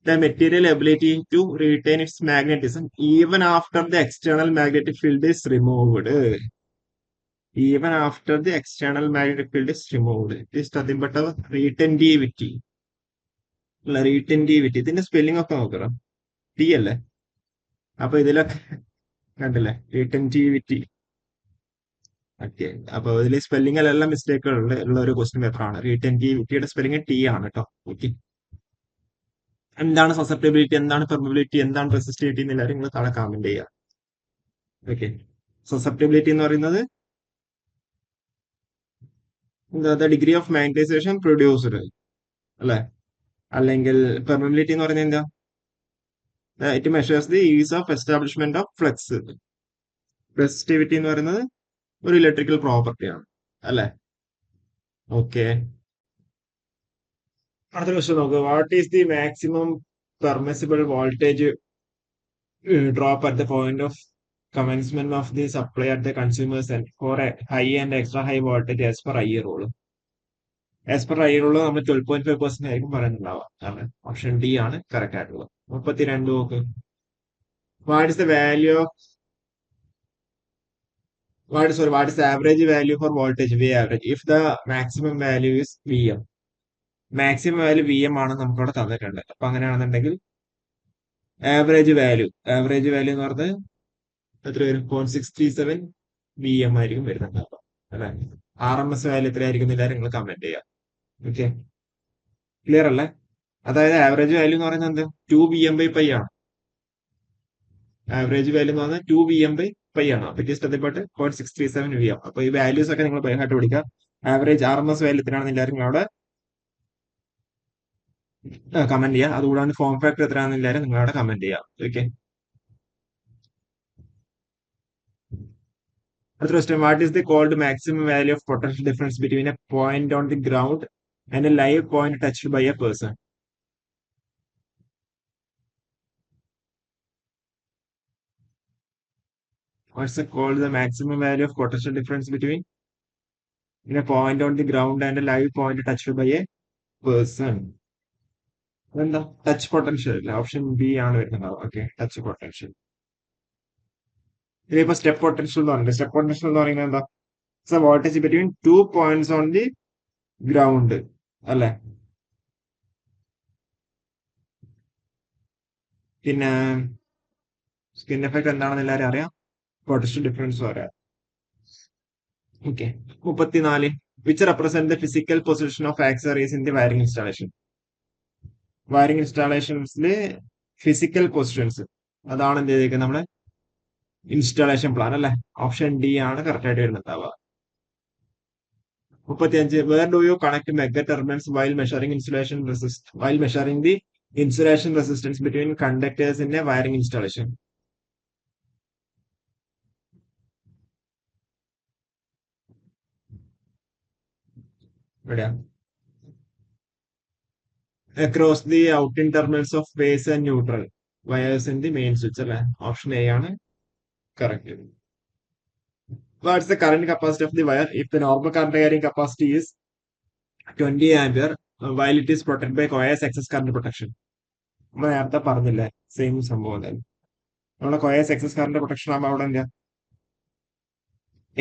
The material ability to retain its magnetism even after the external magnetic field is removed. Even after the external magnetic field is removed. It is nothing but our retentivity. അല്ല, റീറ്റെന്റിവിറ്റി ഇതിന്റെ സ്പെല്ലിംഗ് ഒക്കെ നോക്കണം. T അല്ലേ. അപ്പൊ ഇതിലൊക്കെ കണ്ടില്ലേ, റീറ്റെന്റിവിറ്റി. ഓക്കെ, അപ്പൊ ഇതിൽ സ്പെല്ലിംഗിലെല്ലാം മിസ്റ്റേക്കുകൾ ഉള്ള ഒരു ക്വസ്റ്റ്യൻ പേപ്പർ ആണ്. റീറ്റെന്റിവിറ്റിയുടെ സ്പെല്ലിംഗ് T ആണ് കേട്ടോ. ഓക്കെ, എന്താണ് സസെപ്റ്റബിലിറ്റി, എന്താണ് പെർമബിലിറ്റി, എന്താണ് റെസിസ്റ്റിവിറ്റി എന്നെല്ലാവരും നിങ്ങൾ താഴെ കമന്റ് ചെയ്യുക. ഓക്കെ, സസെപ്റ്റബിലിറ്റി എന്ന് പറയുന്നത് the degree of magnetisation produced അല്ലെ. അല്ലെങ്കിൽ പെർമബിലിറ്റി എന്ന് പറയുന്നത് എന്താ? It measures the is of establishment of flux. Resistivity എന്ന് പറയുന്നത് ഒരു ഇലക്ട്രിക്കൽ പ്രോപ്പർട്ടി ആണ് അല്ലെ. ഓക്കെ, അടുത്ത ക്വസ്റ്റ്യൻ നോക്കുക. What is the maximum permissible voltage drop at the point of commencement of the supply at the consumers and for a high and extra high voltage as per IE rule. As per IE rule നമ്മൾ 12.5% ആയിരിക്കും പറയുന്നുണ്ടാവുക. കാരണം ഓപ്ഷൻ D ആണ് കറക്റ്റ് ആയിട്ടുള്ളത്. 32 നോക്ക്. What is the value of what is the average value for voltage V average if the maximum value is VM? Maximum value VM ആണ് നമുക്കവിടെ തന്നിട്ടുണ്ട്. അപ്പൊ അങ്ങനെയാണെന്നുണ്ടെങ്കിൽ ആവറേജ് വാല്യൂ എന്ന് പറഞ്ഞത് എത്ര വരും? 0.637 VM ആയിരിക്കും വരുന്നത്. അല്ലെ, RMS വാല്യൂ എത്രയായിരിക്കും എല്ലാവരും നിങ്ങൾ കമന്റ് ചെയ്യാം. ഓക്കെ, ക്ലിയർ അല്ലേ? അതായത് ആവറേജ് വാല്യൂ എന്ന് പറയുന്നത് എന്ത്? 2 VM/π ആണ്. ആവറേജ് വാല്യൂ എന്ന് പറഞ്ഞാൽ 2 VM/π ആണ്. അപ്പൊ it is nothing but 0.637 VM. അപ്പൊ ഈ വാല്യൂസ് ഒക്കെ നിങ്ങൾ ബൈ ഹാർട്ട് പഠിക്കുക. ആവറേജ് RMS വാല്യൂ എത്രയാണെന്ന് എല്ലാവരും അവിടെ കമന്റ് ചെയ്യുക. അതുകൂടാണ്ട് ഫോം ഫാക്ടർ എത്രയാണെന്നില്ലാരും നിങ്ങളവിടെ കമന്റ് ചെയ്യുക. ഓക്കെ. അടുത്ത question, what is the called maximum value of potential difference between a point on the ground and a live point touched by a person? What's the called the maximum value of potential difference between in a point on the ground and a live point touched by a person? എന്താ ടച്ച് പൊട്ടൻഷ്യൽ അല്ല, ഓപ്ഷൻ ബി ആണ് വരുന്നത്. Okay, touch potential. ഇതിപ്പോ സ്റ്റെപ്പ് പൊട്ടൻഷ്യൽ എന്ന് പറയുന്നത്, സ്റ്റെപ്പ് പൊട്ടൻഷ്യൽ എന്ന് പറയുന്നത് എന്താ? Voltage between two points on the ground അല്ലെ. പിന്നെ സ്കിൻ എഫക്ട് എന്താണെന്ന് എല്ലാവരും അറിയാം, പൊട്ടൻഷ്യൽ ഡിഫറൻസും അറിയാം. Okay. 34, which represent the physical position of accessories in the wiring installation? Wiring ഇൻസ്റ്റാളേഷൻസില് ഫിസിക്കൽ പൊസിഷൻസ്, അതാണ് എന്ത് ചെയ്തേക്കുന്നത് നമ്മളെ ഇൻസ്റ്റാളേഷൻ പ്ലാൻ അല്ലെ. ഓപ്ഷൻ ഡി ആണ് കറക്റ്റ് ആയിട്ട് വരുന്നുണ്ടാവുക. 35, where do you connect megger terminals while measuring the insulation resistance between conductors in a wiring installation? എവിടെയാ? Across the outgoing terminals of phase and neutral wires in the main switch അല്ലെ. ഓപ്ഷൻ എ ആണ് correct. What's the current capacity of the wire if the normal current carrying capacity is 20 ampere while it is protected by coils excess current protection? നമ്മൾ നേരത്തെ പറഞ്ഞില്ലേ, സെയിം സംഭവം തന്നെ. നമ്മളെ കോയേഴ്സ് എക്സസ് കറന്റ് പ്രൊട്ടക്ഷൻ ആകുമ്പോൾ അവിടെ എന്താ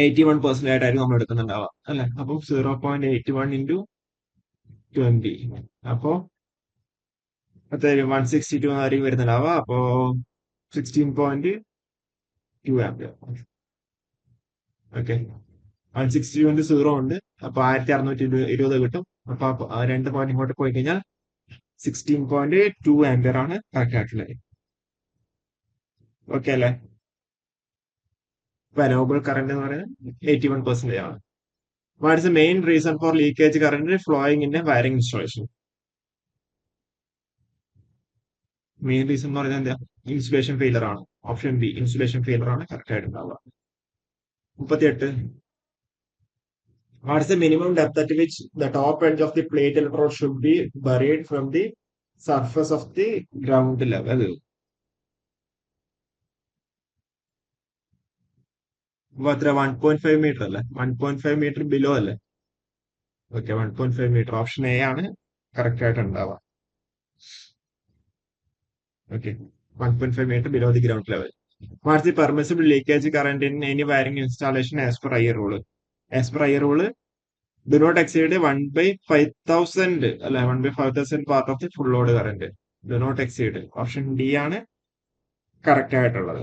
81% ആയിട്ടായിരിക്കും നമ്മൾ എടുക്കുന്നുണ്ടാവുക അല്ലെ. അപ്പം 0.81 × 20, അപ്പോ 162 ആയിരിക്കും വരുന്നുണ്ടാവുക. അപ്പോ 16.2 ആംപിയർ. ഓക്കെ, 160 0 ഉണ്ട്, അപ്പൊ 1620 കിട്ടും. അപ്പൊ രണ്ട് പോയിന്റ് ഇങ്ങോട്ട് പോയി കഴിഞ്ഞാൽ 16.2 ആംപിയർ ആണ് കറക്റ്റ് ആയിട്ടുള്ളത്. ഓക്കെ അല്ലെ. അലോവബിൾ കറന്റ് എന്ന് പറയുന്നത് 81% ആണ്. What is the main reason for leakage current flowing in a wiring installation? Main reason എന്ന് പറയുന്നത് എന്താ? ഇൻസുലേഷൻ ഫെയിലർ ആണ്. ഓപ്ഷൻ ബി ഇൻസുലേഷൻ ഫെയിലർ ആണ് കറക്റ്റ് ആയിട്ട് ഉണ്ടാവുക. 38, what is the minimum depth at which the top edge of the plate electrode should be buried from the surface of the ground level? അത്ര 1.5 മീറ്റർ അല്ലേ, 1.5 മീറ്റർ ബിലോ അല്ലേ. ഓക്കെ, 1.5 മീറ്റർ ഓപ്ഷൻ എ ആണ് കറക്റ്റ് ആയിട്ട് ഉണ്ടാവുക. Okay, 1.5 metre below the ground level. What's the permissible leakage current in any wiring installation as per I rule? As per I rule do not exceed 1/5000 അല്ലെ, 1/5000 part of the full load current. do not exceed option D ആണ് കറക്റ്റ് ആയിട്ടുള്ളത്.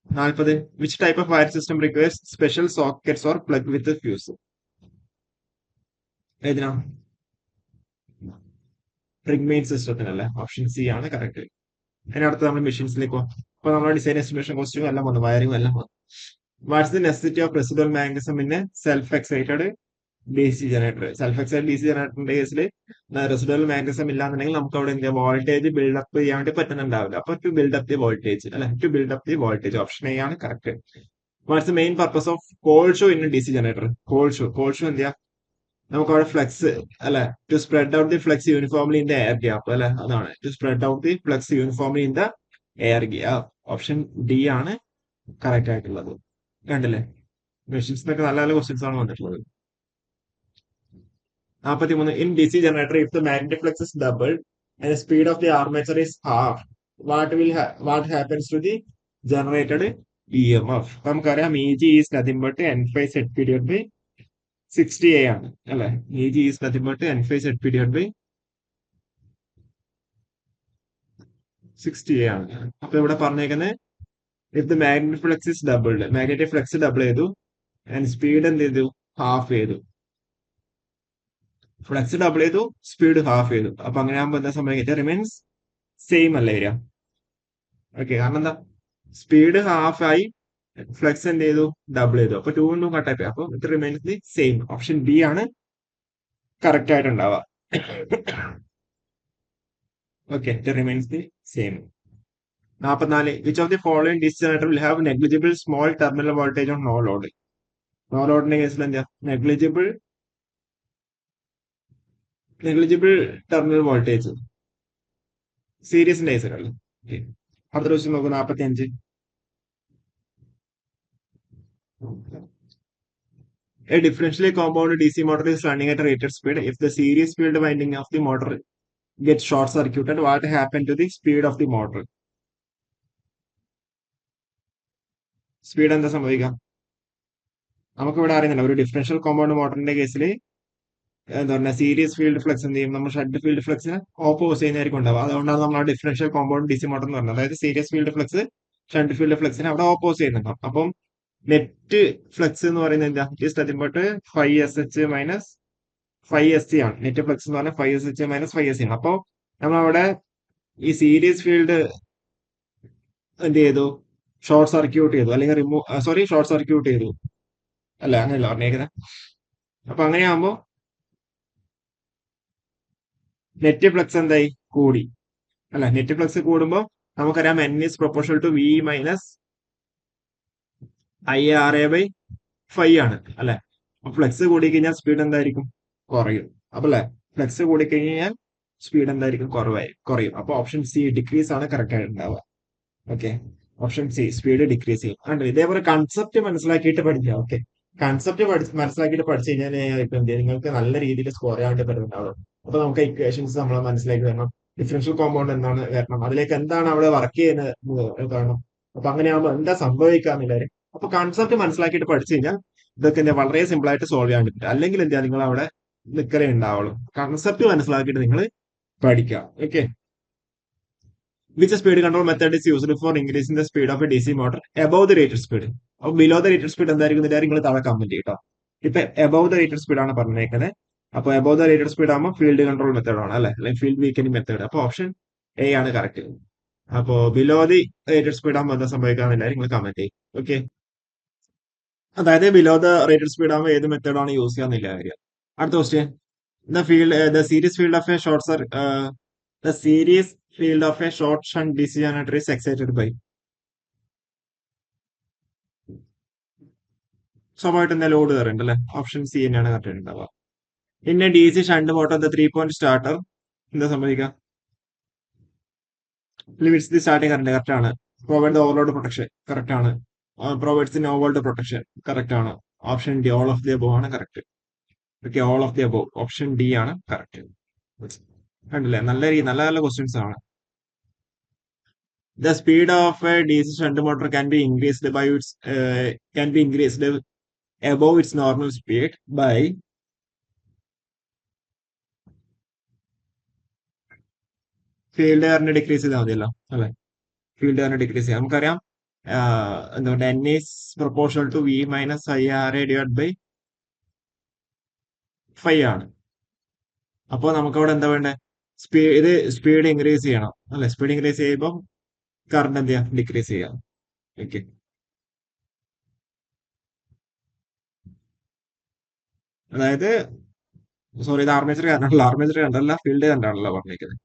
40, which type of wire system requires special sockets or plug with fuse? ഏതിനാ? റിംഗ് മെയിൻ സിസ്റ്റത്തിനല്ലേ. ഓപ്ഷൻ സി ആണ് കറക്റ്റ്. അതിനടുത്ത് നമ്മൾ മെഷീൻസിലേക്ക് പോകും. അപ്പൊ നമ്മുടെ ഡിസൈൻ എസ്റ്റിമേഷൻ കോസ്റ്റ്യൂം എല്ലാം വന്നു, വയറിംഗ് എല്ലാം വന്നു. Watts the necessity of residual magnetism in self excited DC generator? Self excited DC ജനറേറ്ററിന്റെ കേസിൽ റെസിഡുവൽ മാഗ്നറ്റിസം ഇല്ലാന്നുണ്ടെങ്കിൽ നമുക്ക് അവിടെ എന്താ വോൾട്ടേജ് ബിൽഡപ്പ് ചെയ്യാൻ വേണ്ടി പറ്റുന്നുണ്ടാവില്ല. അപ്പൊ ടു ബിൽഡപ്പ് ദി വോൾട്ടേജ് അല്ലെ, to build up the voltage option A ആണ് correct. What's the main purpose of pole shoe in DC generator? Pole shoe എന്താ? നമുക്ക് അവിടെ ഫ്ലക്സ് അല്ലെ, to spread out the flux uniformly in the air gap അല്ലെ, അതാണ് to spread out the flux uniformly in the air gap. Option D ആണ് കറക്റ്റ് ആയിട്ടുള്ളത്. കണ്ടില്ലേ, മെഷീൻസിനൊക്കെ നല്ല നല്ല ക്വസ്റ്റ്യൻസ് ആണ് വന്നിട്ടുള്ളത്. 43, in DC generator if the magnetic flux is doubled and the speed of the armature is half, what happens to the generated EMF? നമുക്കറിയാം EG is nothing but n phi set period by 60A ആണ് അല്ലെ. EG is nothing but n phi set period by 60A ആണ്. അപ്പൊ ഇവിടെ പറഞ്ഞേക്കുന്നത് if the magnetic flux is doubled, magnetic flux double ചെയ്തു and speed എന്ത് ചെയ്തു, ഹാഫ് ചെയ്തു. ഫ്ലക്സ് ഡബിൾ ചെയ്തു, സ്പീഡ് ഹാഫ് ചെയ്തു. അപ്പൊ അങ്ങനെ ആകുമ്പോൾ എന്താ സംഭവിക്കുക? റിമൈൻസ് സെയിം അല്ലേ വരിക. ഓക്കെ, കാരണം എന്താ, സ്പീഡ് ഹാഫ് ആയി, ഫ്ലക്സ് എന്ത് ചെയ്തു, ഡബിൾ ചെയ്തു. അപ്പൊ 2 × 2 കട്ടായി പോയി. അപ്പൊ ഇത് remains the same. Option B ആണ് കറക്റ്റ് ആയിട്ട് ഉണ്ടാവുക. Okay, it remains the same. 44. Which of the following DC generator will have negligible small terminal voltage on no load? No ലോഡിന്റെ കേസിൽ എന്താ നെഗ്ലിജിബിൾ ടെർമിനൽ വോൾട്ടേജ് സീരീസിന്റെ കേസിലല്ലേ. Okay. അടുത്ത ക്വസ്റ്റ്യൻ നോക്കൂ, 45. A differentially compound DC motor is running at a rated speed. If the series field winding of the motor gets short circuited, what happened to the speed of the motor? Speed എന്താ സംഭവിക്കാം? നമുക്ക് ഇവിടെ അറിയുന്നില്ല. ഒരു ഡിഫറൻഷ്യൽ കോമ്പൗണ്ട് മോട്ടറിന്റെ കേസിൽ എന്താ പറയുക, സീരീസ് ഫീൽഡ് ഫ്ലക്സ് എന്ത് ചെയ്യും, നമ്മൾ ഷണ്ട് ഫീൽഡ് ഫ്ലക്സിന് ഓപ്പോസ് ചെയ്യുന്നതായിരിക്കും ഉണ്ടാവുക. അതുകൊണ്ടാണ് നമ്മൾ ആ ഡിഫറൻഷ്യൽ കോമ്പൗണ്ട് DC മോട്ടർ എന്ന് പറഞ്ഞത്. അതായത് series field flux shunt field ഫ്ലക്സിന് അവിടെ ഓപ്പോസ് ചെയ്യുന്നുണ്ടാവും. അപ്പം നെറ്റ് ഫ്ലക്സ് എന്ന് പറയുന്നത് എന്താ, ജസ്റ്റ് അതിമ്പോട്ട് 5SH മൈനസ് 5SC ആണ്. നെറ്റ് ഫ്ലക്സ് എന്ന് പറഞ്ഞാൽ 5SH മൈനസ് 5SC ആണ്. അപ്പോൾ നമ്മളവിടെ ഈ സീരീസ് ഫീൽഡ് എന്ത് ചെയ്തു, ഷോർട്ട് സർക്യൂട്ട് ചെയ്തു, അല്ലെങ്കിൽ ഷോർട്ട് സർക്യൂട്ട് ചെയ്തു, അല്ല അങ്ങനെയല്ല പറഞ്ഞേക്കുന്നത്. അപ്പൊ അങ്ങനെയാകുമ്പോ നെറ്റ് ഫ്ലക്സ് എന്തായി, കൂടി. അല്ല, നെറ്റ് ഫ്ലക്സ് കൂടുമ്പോൾ നമുക്കറിയാം N is proportional to V minus IRA/5 ആണ് അല്ലെ. അപ്പൊ ഫ്ലക്സ് കൂടിക്കഴിഞ്ഞാൽ സ്പീഡ് എന്തായിരിക്കും, കുറയും. അപ്പൊ അല്ലെ, ഫ്ലക്സ് കൂടിക്കഴിഞ്ഞാൽ സ്പീഡ് എന്തായിരിക്കും, കുറയും. അപ്പൊ ഓപ്ഷൻ സി ഡിക്രീസ് ആണ് കറക്റ്റ് ആയിട്ട് ഉണ്ടാവുക. Okay, option C speed decrease ചെയ്യും. ആണ് ഇതേപോലെ കൺസെപ്റ്റ് മനസ്സിലാക്കിയിട്ട് പഠിക്കുക. ഓക്കെ, കൺസെപ്റ്റ് മനസ്സിലാക്കിയിട്ട് പഠിച്ചു കഴിഞ്ഞാൽ ഇപ്പൊ എന്ത് ചെയ്യും, നിങ്ങൾക്ക് നല്ല രീതിയിൽ സ്കോർ ചെയ്യാൻ വേണ്ടി പറ്റുന്നുണ്ടാവും. അപ്പൊ നമുക്ക് ഇക്വേഷൻസ് നമ്മൾ മനസ്സിലാക്കി വരണം, ഡിഫറൻഷ്യൽ കോമ്പൗണ്ട് എന്താണ് വരണം, അതിലേക്ക് എന്താണ് അവിടെ വർക്ക് ചെയ്യുന്നത് കാണണം. അപ്പൊ അങ്ങനെയാകുമ്പോൾ എന്താ സംഭവിക്കാന്നില്ല. അപ്പൊ കൺസെപ്റ്റ് മനസ്സിലാക്കിയിട്ട് പഠിച്ചു കഴിഞ്ഞാൽ ഇതൊക്കെ എന്താ വളരെ സിമ്പിൾ ആയിട്ട് സോൾവ് ചെയ്യാൻ പറ്റും. അല്ലെങ്കിൽ എന്താ, നിങ്ങൾ അവിടെ നിൽക്കലേ ഉണ്ടാവുള്ളൂ. കൺസെപ്റ്റ് മനസ്സിലാക്കിയിട്ട് നിങ്ങൾ പഠിക്കുക. Okay, which speed control method is used for increasing the speed of a DC motor above the rated speed? അപ്പൊ ബിലോ ദ റേറ്റഡ് സ്പീഡ് എന്തായിരിക്കും, നിങ്ങൾ താഴെ കമന്റ് ചെയ്യട്ടോ. ഇപ്പൊ എബവ് ദ റേറ്റഡ് സ്പീഡ് ആണ് പറഞ്ഞേക്കുന്നത്. അപ്പൊ എബവ് ദ റേറ്റഡ് സ്പീഡ് ആകുമ്പോൾ ഫീൽഡ് കൺട്രോൾ മെത്തേഡ് ആണ് അല്ലെ, അല്ലെങ്കിൽ ഫീൽഡ് വീക്കനിങ് മെത്തേഡ്. അപ്പൊ ഓപ്ഷൻ എ ആണ് കറക്റ്റ്. അപ്പോ ബിലോ ദി റേറ്റഡ് സ്പീഡ് ആകുമ്പോൾ എന്താ സംഭവിക്കാന്നില്ല, നിങ്ങൾ കമന്റ് ചെയ്യും. ഓക്കെ, അതായത് ബിലോ ദ റേറ്റഡ് സ്പീഡ് ആകുമ്പോൾ ഏത് മെത്തേഡാണ് യൂസ് ചെയ്യാന്നില്ല കാര്യം. അടുത്ത question, the series field of a the series field of a short shunt DC generator is excited by. സ്വാഭാവികമായിട്ട് എന്താ, ലോഡ് കറണ്ട് അല്ലെ. ഓപ്ഷൻ സി തന്നെയാണ് കറക്റ്റ് ഉണ്ടാവുക. പിന്നെ DC shunt motor the 3-point starter എന്താ സംഭവിക്കുക, limits the starting current correct ആണ്. Provide the overload protection correct ആണ്. Provides the no volt protection correct ആണ്. Option D all of the above ആണ് correct. Okay, all of the above, option D ആണ് കറക്റ്റ്. കണ്ടില്ലേ, നല്ല നല്ല ക്വസ്റ്റ്യൻസ് ആണ്. The speed of a DC shunt motor can be increased above its normal speed by field current decrease ചെയ്താൽ മതിയല്ലോ അല്ലെ. ഫീൽഡ് കറന്റ് ഡിക്രീസ് ചെയ്യാം. നമുക്കറിയാം എന്തുകൊണ്ട് N is proportional to V minus IRA divided by 5 ആണ്. അപ്പോൾ നമുക്ക് അവിടെ എന്താ വേണ്ടത്, സ്പീഡ് ഇൻക്രീസ് ചെയ്യണം അല്ലെ. സ്പീഡ് ഇൻക്രീസ് ചെയ്യുമ്പോൾ കറണ്ട് എന്ത് ചെയ്യാം, ഡിക്രീസ് ചെയ്യാം. ഓക്കെ, അതായത് സോറി, ഇത് ആർമേച്ചർ കറണ്ടല്ല ഫീൽഡ് കറണ്ടാണല്ലോ പറഞ്ഞിരിക്കുന്നത്.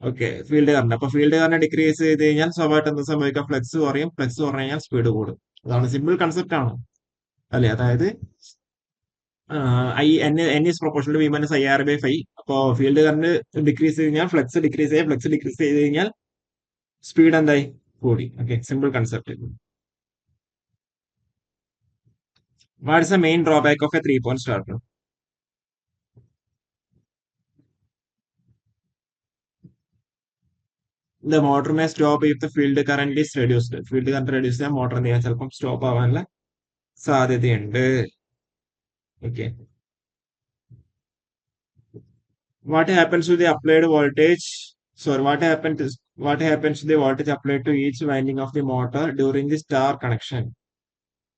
Okay, field current. അപ്പൊ ഫീൽഡ് കറണ്ട് ഡിക്രീസ് ചെയ്ത് കഴിഞ്ഞാൽ സ്വാഭാവികമായിട്ട് എന്താ സംഭവിക്കാം, ഫ്ലക്സ് കുറയും. ഫ്ലക്സ് കുറഞ്ഞു കഴിഞ്ഞാൽ സ്പീഡ് കൂടും. അതാണ് സിമ്പിൾ കൺസെപ്റ്റ് ആണ് അല്ലെ. അതായത് N is proportional to V minus IR/5. അപ്പോ ഫീൽഡ് കറണ്ട് ഡിക്രീസ് ചെയ്ത് കഴിഞ്ഞാൽ ഫ്ലക്സ് ഡിക്രീസ് ചെയ്ത് കഴിഞ്ഞാൽ സ്പീഡ് എന്തായി, കൂടി. Okay, simple concept. What is the main drawback of A 3-point starter? The motor may stop if the field current is reduced. Field current reduce ചെയ്യാൻ മോട്ടർ എന്ത് ചെയ്യാൻ, ചിലപ്പം സ്റ്റോപ്പ് ആവാനുള്ള സാധ്യതയുണ്ട്. Okay, what happens to the applied voltage sorry what happens to the voltage applied to each winding of the motor during the star connection?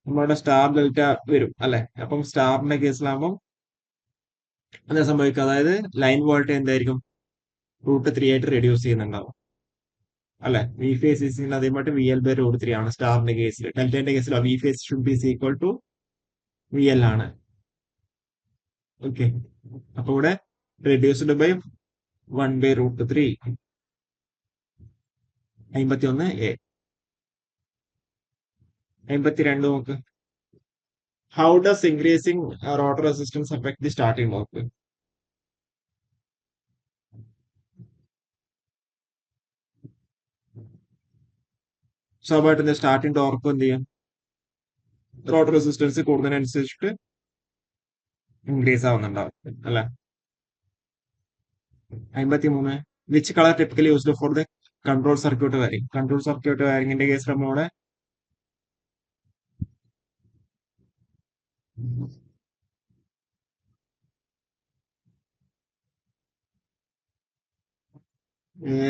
നമ്മുടെ സ്റ്റാർ ഡെൽറ്റ വരും അല്ലെ. അപ്പം സ്റ്റാറിന്റെ കേസിലാകുമ്പോൾ എന്താ സംഭവിക്കുക, അതായത് ലൈൻ വോൾട്ടേജ് എന്തായിരിക്കും, √3 ആയിട്ട് റെഡ്യൂസ് ചെയ്യുന്നുണ്ടാവും അല്ലെ. വി ഫേസ് ഈസ് അതേമായിട്ട് VL/√3 ആണ് സ്റ്റാറിന്റെ കേസിൽ. ഡെൽറ്റന്റെ കേസിൽ V phase should be equal to VL ആണ്. ഓക്കെ, അപ്പൊ ഇവിടെ റെഡ്യൂസ്ഡ് ബൈ 1/√3. 51A. 52 നോക്ക്. How does increasing rotor resistance affect the starting torque? സ്വാഭാവികമായിട്ടും സ്റ്റാർട്ടിംഗ് ടോർക്ക് എന്ത് ചെയ്യും? റോട്ടർ റെസിസ്റ്റൻസ് കൂടുന്നതിനനുസരിച്ചിട്ട് ഇൻക്രീസ് ആവുന്നുണ്ടാവും അല്ലെ. 53. Which colour typically used for the control circuit wiring? Control circuit വയറിംഗിന്റെ കേസിൽ നമ്മളവിടെ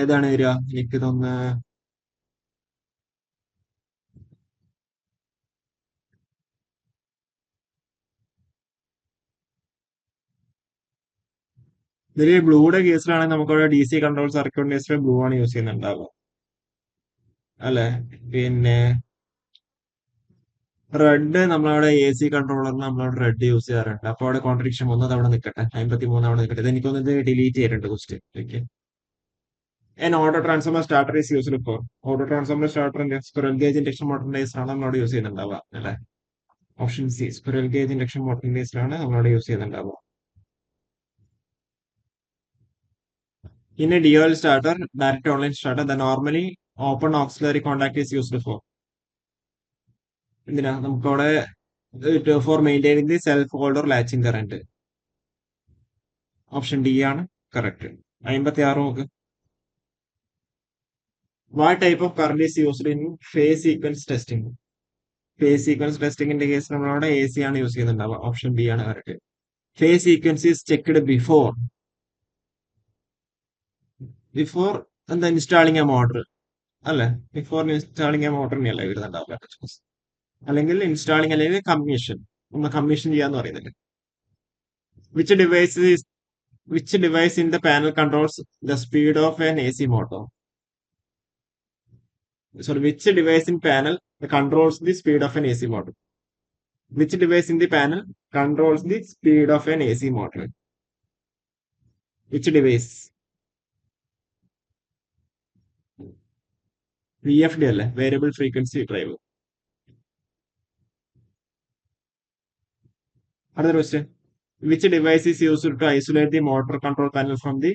ഏതാണ് വരിക? എനിക്ക് തോന്നുന്നു ഇതിൽ ബ്ലൂയുടെ കേസിലാണെങ്കിൽ നമുക്കവിടെ DC കൺട്രോൾ സർക്യൂട്ടിന്റെ കേസിൽ ബ്ലൂ ആണ് യൂസ് ചെയ്യുന്നുണ്ടാവുക അല്ലെ. പിന്നെ റെഡ് നമ്മളവിടെ AC കൺട്രോളറിന് നമ്മളവിടെ റെഡ് യൂസ് ചെയ്യാറുണ്ട്. അപ്പൊ അവിടെ കോൺട്രഡിക്ഷൻ വന്നത് അവിടെ നിൽക്കട്ടെ. 53 അവിടെ നിൽക്കട്ടെ. ഇത് എനിക്കൊന്ന് ഡിലീറ്റ് ചെയ്തിട്ടുണ്ട് question. Okay. An auto transformer starter is used for auto transformer starter squirrel cage induction മോട്ടറിന്റെ കേസിലാണ് നമ്മളവിടെ യൂസ് ചെയ്യുന്നുണ്ടാവുക അല്ലെ. Option C squirrel cage induction മോട്ടറിന്റെ കേസിലാണ് നമ്മളവിടെ യൂസ് ചെയ്യുന്നുണ്ടാവുക. In a DOL starter, direct online starter, the normally open auxiliary contact is used for എന്തിനാ? നമുക്കവിടെ for maintaining the self holder latching current. Option D ആണ് കറക്റ്റ്. 56 നോക്ക്. What type of current is used in phase sequence testing? Phase sequence ടെസ്റ്റിംഗിന്റെ കേസ് നമ്മളവിടെ AC ആണ് യൂസ് ചെയ്യുന്നുണ്ടാവുക. ഓപ്ഷൻ ബി ആണ് correct. Phase sequence is checked before എന്താ ഇൻസ്റ്റാളിങ് എ മോട്ടർ അല്ലെ. ബിഫോർ ഇൻസ്റ്റാളിങ് എ മോട്ടറിനെയല്ല വരുന്നുണ്ടാവുക. അല്ലെങ്കിൽ ഇൻസ്റ്റാളിങ് അല്ലെങ്കിൽ കമ്മീഷൻ. നമ്മൾ കമ്മീഷൻ ചെയ്യാന്ന് പറയുന്നുണ്ട്. Which device is Which device in the panel controls the speed of an AC motor? Sorry, which device in panel controls the speed of an AC motor? Which device in the panel controls the speed of an AC motor? Which device? VFD അല്ലേ, വേരിയബിൾ ഫ്രീക്വൻസി ഡ്രൈവ്. അടുത്ത question. Which device is used to isolate the motor control panel from the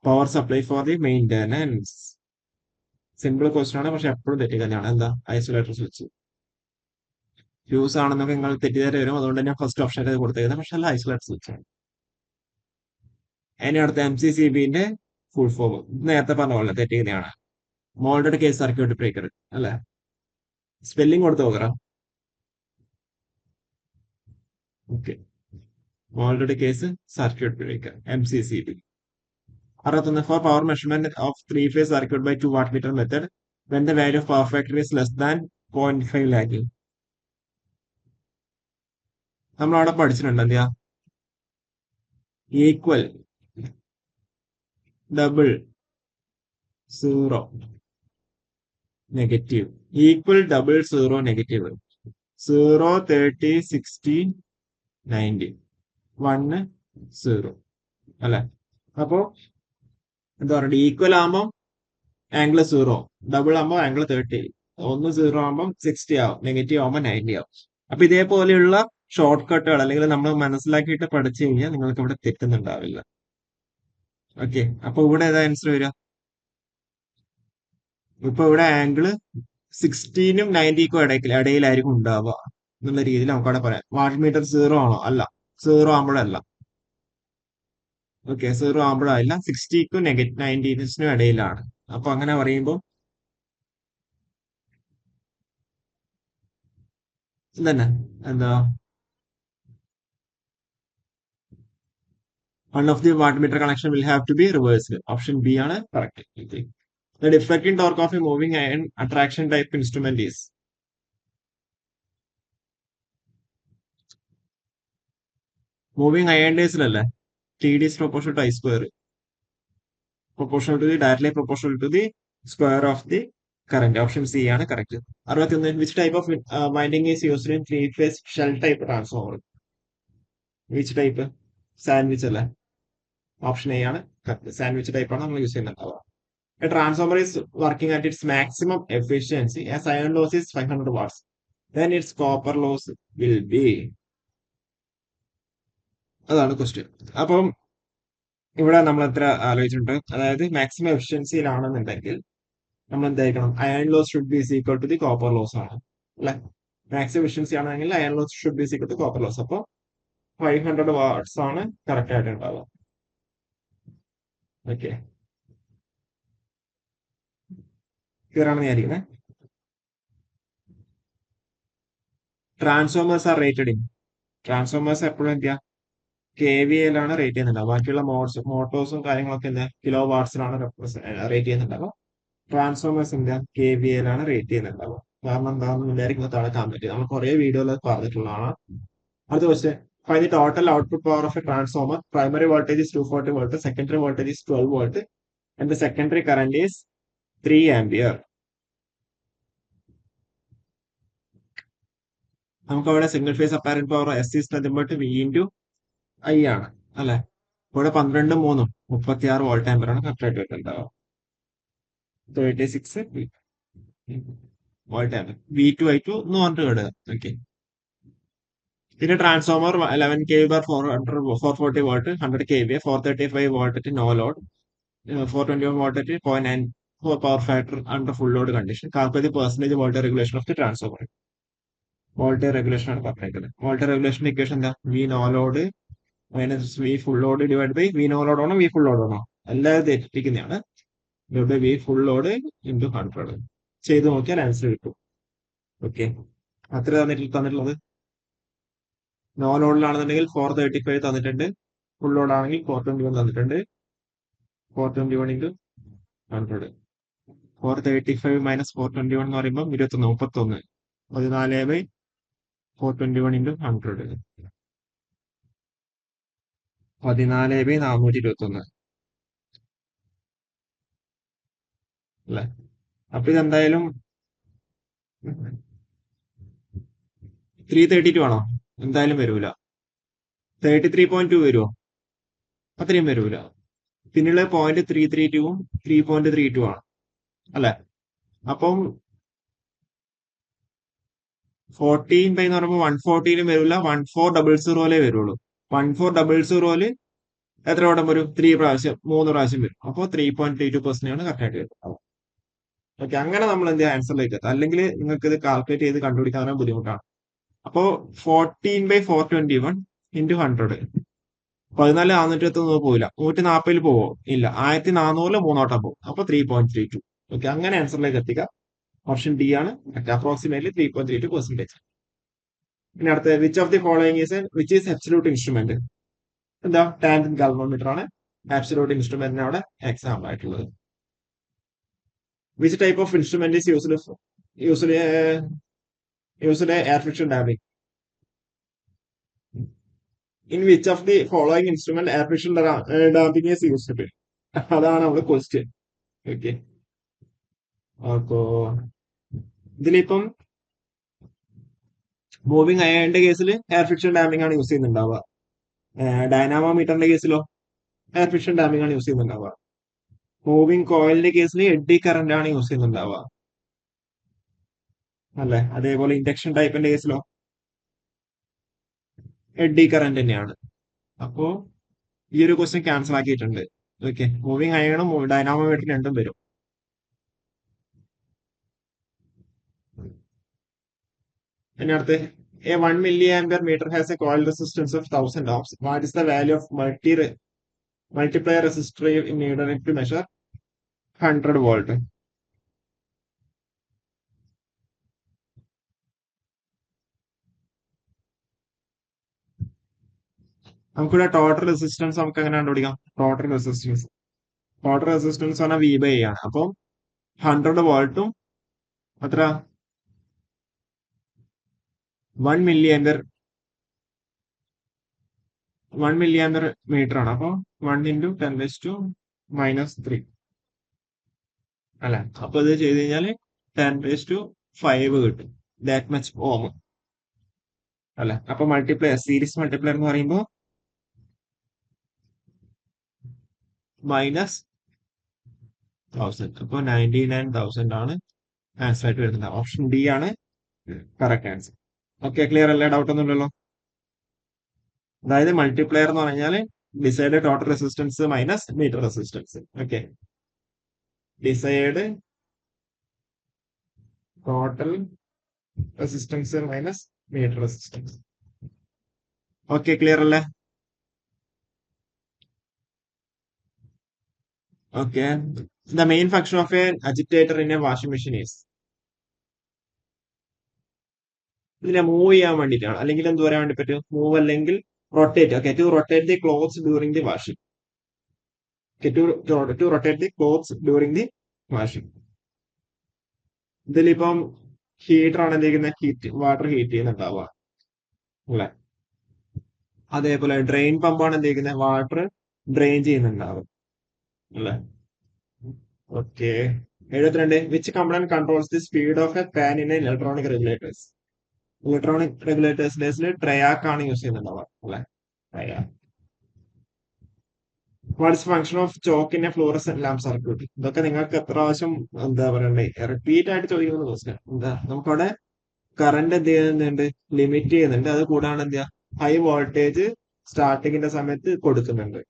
power supply for the maintenance? Simple question ആണ്, പക്ഷെ എപ്പോഴും തെറ്റി തന്നെയാണ്. എന്താ? Isolator switch. ഫ്യൂസ് ആണെന്നൊക്കെ നിങ്ങൾ തെറ്റിദ്ധാര വരും. അതുകൊണ്ട് തന്നെ ഫസ്റ്റ് ഓപ്ഷൻ കൊടുത്തേക്കുന്നത്, പക്ഷെ അല്ല, ഐസൊലേറ്റർ സ്വിച്ച് ആണ്. ഇനി അടുത്ത MCCBന്റെ ഫുൾ ഫോം നേരത്തെ പറഞ്ഞ പോലെ തെറ്റിക്കുന്നതാണ്. മോൾഡഡ് കേസ് സർക്യൂട്ട് ബ്രേക്കർ അല്ലെ. സ്പെല്ലിംഗ് കൊടുത്ത് നോക്കറ. Okay. Moulded case circuit breaker MCCB. 61. For power measurement of 3-phase circuit by 2 watt meter method when the value of power factor is less than 0.5 lag. നമ്മൾ അവിടെ പഠിച്ചിട്ടുണ്ട് എന്തിയാ? Equal, double, zero, negative. Equal, double, zero, negative. 0, 30, 60, 90, 1, 0 അല്ലെ. അപ്പോ എന്താ പറയുക? ഈക്വൽ ആകുമ്പോൾ ആംഗിൾ 0, ഡബിൾ ആകുമ്പോൾ ആംഗിൾ 30, 0 ആകുമ്പോൾ 60 ആവും, നെഗറ്റീവ് ആകുമ്പോൾ 90 ആവും. അപ്പൊ ഇതേപോലെയുള്ള ഷോർട്ട് കട്ടുകൾ അല്ലെങ്കിൽ നമ്മൾ മനസ്സിലാക്കിയിട്ട് പഠിച്ചു കഴിഞ്ഞാൽ നിങ്ങൾക്ക് ഇവിടെ തെറ്റുന്നുണ്ടാവില്ല. ഓക്കെ. അപ്പൊ ഇവിടെ ഏതാ ആൻസർ വരിക? ഇപ്പൊ ഇവിടെ ആംഗിള് 16നും 90ക്കും ഇടയിലായിരിക്കും ഉണ്ടാവുക എന്നുള്ള രീതിയിൽ നമുക്ക് അവിടെ പറയാം. വാട്ട് മീറ്റർ 0 ആണോ? അല്ല. 0 ആകുമ്പോഴല്ല. ഓക്കെ. 0 ആകുമ്പോഴല്ല, 60ക്കും -90നും ഇടയിലാണ്. അപ്പൊ അങ്ങനെ പറയുമ്പോൾ ഇതന്നെ എന്താ, one of the wattmeter connection will have to be reversed. Option B ആണ് correct. The deflecting torque of a moving iron attraction type instrument is moving iron കേസിലല്ലേ TD is proportional to I square, proportional to the directly proportional to the square of the current. Option C ആണ് correct. 61. Which type of winding is used in 3-phase shell type transformer? Which type? Sandwich അല്ലേ. ഓപ്ഷൻ എ ആണ് സാൻഡ്വിച്ച് ടൈപ്പാണ് നമ്മൾ use ചെയ്യുന്നുണ്ടാവുക. A transformer is working at its maximum efficiency as iron loss is 500 watts. Then its copper loss will be. അതാണ് ക്വസ്റ്റ്യൻ. അപ്പം ഇവിടെ നമ്മൾ എത്ര ആലോചിച്ചിട്ടുണ്ട്, അതായത് മാക്സിമം എഫിഷ്യൻസിയിലാണെന്നുണ്ടെങ്കിൽ നമ്മൾ എന്തായിരിക്കണം, iron loss should be equal to the copper loss ആണ് അല്ലെ. മാക്സിമം എഫിഷ്യൻസി ആണെങ്കിൽ iron loss should be equal to copper loss. അപ്പോൾ 500 വാട്ട്സ് ആണ് കറക്റ്റ് ആയിട്ട് ഉണ്ടാവുക. ഓക്കെ, ക്ലിയർ ആണെന്ന് വിചാരിക്കണേ. Transformers are rated in, transformers എപ്പോഴും എന്താ KVA ലാണ് റേറ്റ് ചെയ്യുന്നുണ്ടാവും. ബാക്കിയുള്ള മോട്ടോഴ്സും കാര്യങ്ങളൊക്കെ എന്താ കിലോ വാട്ട്സിലാണ് റേറ്റ് ചെയ്യുന്നുണ്ടാവുക. ട്രാൻസ്ഫോമേഴ്സ് എന്താ KVA ലാണ് റേറ്റ് ചെയ്യുന്നുണ്ടാവുക. കാരണം എന്താണെന്ന് വിചാരിക്കുന്നത് താഴെ കമന്റ്, നമ്മൾ കുറെ വീഡിയോയിൽ പറഞ്ഞിട്ടുള്ളതാണ്. അടുത്ത question, find the total output power of A transformer. Primary voltage is 240 volt, secondary voltage is 12 volt and the secondary current is 3 ampere. നമുക്ക് അവിടെ single phase apparent power S is nothing but V into I ആണ് അല്ലെ. ഇവിടെ 12 3 36 വോൾട്ട് ആമ്പർ ആണ് കറക്റ്റ് ആയിട്ട് വരുന്നുണ്ടാവുക. 36 വോൾട്ട് ആമ്പർ V2 I2 എന്ന് പറഞ്ഞിട്ട് കേടുക. ഓക്കെ, പിന്നെ transformer 11 kV bar 440 volt 100 kVA 435 volt at no load 421 volt at 0.94 power factor under full load condition. Calculate percentage voltage regulation of the transformer. Voltage regulation ആണ് പറഞ്ഞേക്കുന്നത്. വോൾട്ടേജ് റെഗുലേഷൻ ഇക്വേഷൻ എന്താ, V no load minus V full load divide by V no load ആണോ വി ഫുൾ ലോഡ് ആണോ എല്ലാവരും തെറ്റിക്കുന്നതാണ്. ഇവിടെ വി ഫുൾ ലോഡ് ഇൻറ്റു 100 ചെയ്ത് നോക്കിയാൽ ആൻസർ കിട്ടും. ഓക്കെ, അത്ര തന്നിട്ടുള്ളത്. നോ ലോഡിലാണെന്നുണ്ടെങ്കിൽ 435 തന്നിട്ടുണ്ട്, ഫുൾ ലോഡ് ആണെങ്കിൽ 421 തന്നിട്ടുണ്ട്. 421 ഇൻറ്റു 100, 435 മൈനസ് 421 എന്ന് പറയുമ്പോൾ 31 14/421 ഇൻറ്റു 100 14/421 അല്ലെ. അപ്പൊ ഇതെന്തായാലും 332 ആണോ? എന്തായാലും വരൂല. 33.2 വരുമോ? അത്രയും വരൂല. പിന്നെയുള്ള 0.332 3.32 ആണ് അല്ലെ. അപ്പം 14 എന്ന് പറയുമ്പോൾ 140 വരില്ല, 1400 വരുള്ളൂ. 1400 എത്ര വട്ടം വരും? 3 പ്രാവശ്യം 3 പ്രാവശ്യം വരും. അപ്പോൾ 3.32% ആണ് കറക്റ്റ് ആയിട്ട് വരുന്നത്. ഓക്കെ, അങ്ങനെ നമ്മൾ എന്ത് ആൻസറിലേക്ക് എത്താം. അല്ലെങ്കിൽ നിങ്ങൾക്ക് ഇത് കാൽക്കുലേറ്റ് ചെയ്ത് കണ്ടുപിടിക്കാൻ ബുദ്ധിമുട്ടാണ്. അപ്പോ 14/421 ഇൻറ്റു 100 14,420 പോവില്ല, 140 പോവോ? ഇല്ല, 1400 മൂന്നോട്ടം പോകും. അപ്പൊ 3.32. ഓക്കെ, അങ്ങനെ ആൻസറിലേക്ക് എത്തിക്കാം. ഓപ്ഷൻ ഡി ആണ് അപ്രോക്സിമേറ്റ്ലി 3.32%. പിന്നെ അടുത്ത, which of the following which is absolute instrument. എന്താ, ടാൻജന്റ് ഗാൽവനോമീറ്റർ ആണ് അബ്സല്യൂട്ട് ഇൻസ്ട്രുമെന്റിന് അവിടെ എക്സാമ്പിൾ ആയിട്ടുള്ളത്. Which type of instrument is used air friction damping. In which of the following instrument air friction damping is used. അതാണ് നമ്മുടെ ക്വസ്റ്റ്യൻ. ഓക്കെ, അപ്പോ ഇതിലിപ്പം മൂവിങ് അയണിന്റെ കേസിൽ എയർ ഫ്രിക്ഷൻ ഡാമ്പിംഗ് ആണ് യൂസ് ചെയ്യുന്നുണ്ടാവുക. ഡൈനാമോമീറ്ററിന്റെ കേസിലോ എയർ ഫ്രിക്ഷൻ ഡാമ്പിംഗ് ആണ് യൂസ് ചെയ്യുന്നുണ്ടാവുക. മൂവിങ് കോയിലിന്റെ കേസിൽ എഡ്ഡി കറന്റ് ആണ് യൂസ് ചെയ്യുന്നുണ്ടാവുക അല്ലെ. അതേപോലെ ഇൻഡക്ഷൻ ടൈപ്പിന്റെ കേസിലോ എഡ്ഡി കറന്റ് തന്നെയാണ്. അപ്പോ ഈ ഒരു ക്വസ്റ്റ്യൻ ക്യാൻസൽ ആക്കിയിട്ടുണ്ട്. ഓക്കെ, മൂവിങ് അയണും ഡൈനാമോമീറ്റർ രണ്ടും വരും. പിന്നെ അടുത്ത്, a 1 milliampere meter has a coil resistance of 1000 ohms. What is the value of multiplier resistor needed to measure 100 volt? നമുക്കിവിടെ ടോട്ടൽ റെസിസ്റ്റൻസ് നമുക്ക് എങ്ങനെ കണ്ടുപിടിക്കാം? ടോട്ടൽ റെസിസ്റ്റൻസ് പറഞ്ഞാൽ V/I ആണ്. അപ്പം 100 വോൾട്ടും എത്ര 1 milliampere മീറ്റർ ആണ്. അപ്പൊ 1 × 10⁻³ അല്ലെ. അപ്പൊ ഇത് ചെയ്ത് കഴിഞ്ഞാൽ 10⁵ കിട്ടും. ദാറ്റ് മച്ച് ഓം അല്ലെ. അപ്പൊ മൾട്ടിപ്ലയർ, സീരീസ് മൾട്ടിപ്ലയർ എന്ന് പറയുമ്പോൾ മൈനസ് 1000. അപ്പോൾ 99,000 ആണ് ആൻസർ ആയിട്ട് വരുന്നത്. ഓപ്ഷൻ ഡി ആണ് കറക്റ്റ് ആൻസർ. ഓക്കെ, ക്ലിയർ അല്ലേ? ഡൗട്ട് ഒന്നുമില്ലല്ലോ. അതായത് മൾട്ടിപ്ലയർ എന്ന് പറഞ്ഞാൽ decide total resistance minus meter resistance. Okay, decide total resistance minus meter resistance. Okay, clear അല്ലേ? Okay, the main function of a agitator in a washing machine is. ഇതിനെ മൂവ് ചെയ്യാൻ വേണ്ടിയിട്ടാണ്, അല്ലെങ്കിൽ എന്ത് പറയാൻ വേണ്ടി പറ്റും? മൂവ് അല്ലെങ്കിൽ rotate. Okay, to rotate the clothes during the washing. To rotate the clothes during the washing. ഇതിലിപ്പം ഹീറ്റർ ആണ് എന്തെങ്കിലും ഹീറ്റ് വാട്ടർ ഹീറ്റ് ചെയ്യുന്നുണ്ടാവുക അല്ലെ. അതേപോലെ ഡ്രെയിൻ പമ്പാണ് എന്തെങ്കിലും വാട്ടർ ഡ്രെയിൻ ചെയ്യുന്നുണ്ടാവും അല്ലെ. Okay, 72. Which component controls the speed of a fan in electronic regulators? Electronic റെഗുലേറ്റേഴ്സിൽ ട്രയാക്ക് ആണ് യൂസ് ചെയ്യുന്നുണ്ടാവുക അല്ലെ. Triac. What's function of choke in a fluorescent lamp circuit? ഇതൊക്കെ നിങ്ങൾക്ക് എത്ര പ്രാവശ്യം എന്താ പറയണ്ടേ, റിപ്പീറ്റ് ആയിട്ട് ചോദിക്കുന്ന ക്വസ്റ്റ്യൻ. എന്താ, നമുക്കവിടെ കറന്റ് എന്ത് ചെയ്യുന്നുണ്ട്, ലിമിറ്റ് ചെയ്യുന്നുണ്ട്. അത് കൂടാണ്ട് എന്ത് ചെയ്യാ, ഹൈ വോൾട്ടേജ് സ്റ്റാർട്ടിങ്ങിന്റെ സമയത്ത് കൊടുക്കുന്നുണ്ട്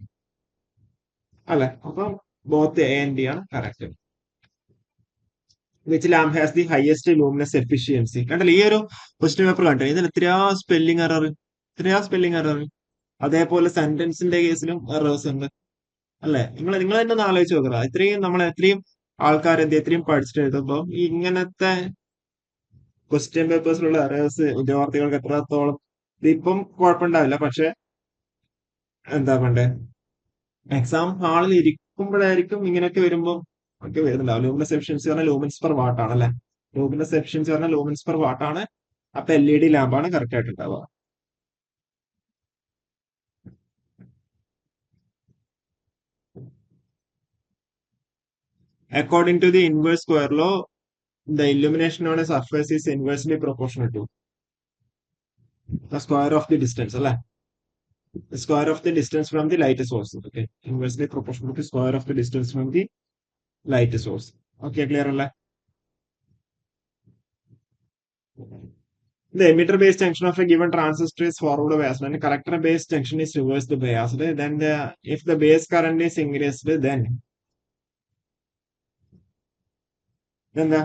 അല്ലെ. അപ്പം ബോത്ത് എ ആൻഡ് ബി ആണ് correct. Which lamp has the highest luminous efficiency? കണ്ടല്ലോ, ഈ ഒരു ക്വസ്റ്റ്യൻ പേപ്പർ കണ്ടോ, ഇതിൽ എത്രയാ സ്പെല്ലിംഗ് എറർ. അതേപോലെ സെന്റൻസിന്റെ കേസിലും എറേഴ്സ് ഉണ്ട് അല്ലെ. നിങ്ങൾ തന്നെ ഒന്ന് ആലോചിച്ച് നോക്കുക. ഇത്രയും നമ്മൾ എത്രയും ആൾക്കാർ എന്ത് എത്രയും പഠിച്ചിട്ട് എഴുതുമ്പോൾ ഇങ്ങനത്തെ ക്വസ്റ്റ്യൻ പേപ്പേഴ്സിലുള്ള എറേഴ്സ് വിദ്യാർത്ഥികൾക്ക് എത്രത്തോളം, ഇതിപ്പം കുഴപ്പമുണ്ടാവില്ല, പക്ഷെ എന്താ പണ്ടേ എക്സാം ഹാളിൽ ഇരിക്കുമ്പോഴായിരിക്കും ഇങ്ങനെയൊക്കെ വരുമ്പോൾ ഒക്കെ വരുന്നുണ്ടാവും. ലൂമിനസ് എഫിഷ്യൻസി പറഞ്ഞാൽ ലൂമിൻസ് പെർ വാട്ട് ആണ് അല്ലെ. ലൂമിനസ് എഫിഷ്യൻസി പറഞ്ഞാൽ ലൂമിൻസ് പെർ വാട്ട് ആണ്. അപ്പൊ LED ലാമ്പാണ് കറക്റ്റ് ആയിട്ട് ഉണ്ടാവുക. According to the inverse square law, the illumination on a surface is inversely proportional to the square of the distance അല്ലെ. The square of the distance from the light source. Okay, inversely proportional to the square of the distance from the light source. Okay, clear അല്ലേ? The emitter based junction of a given transistor is forward biased and collector based junction is reverse biased. Then if the base current is increased, then എന്താ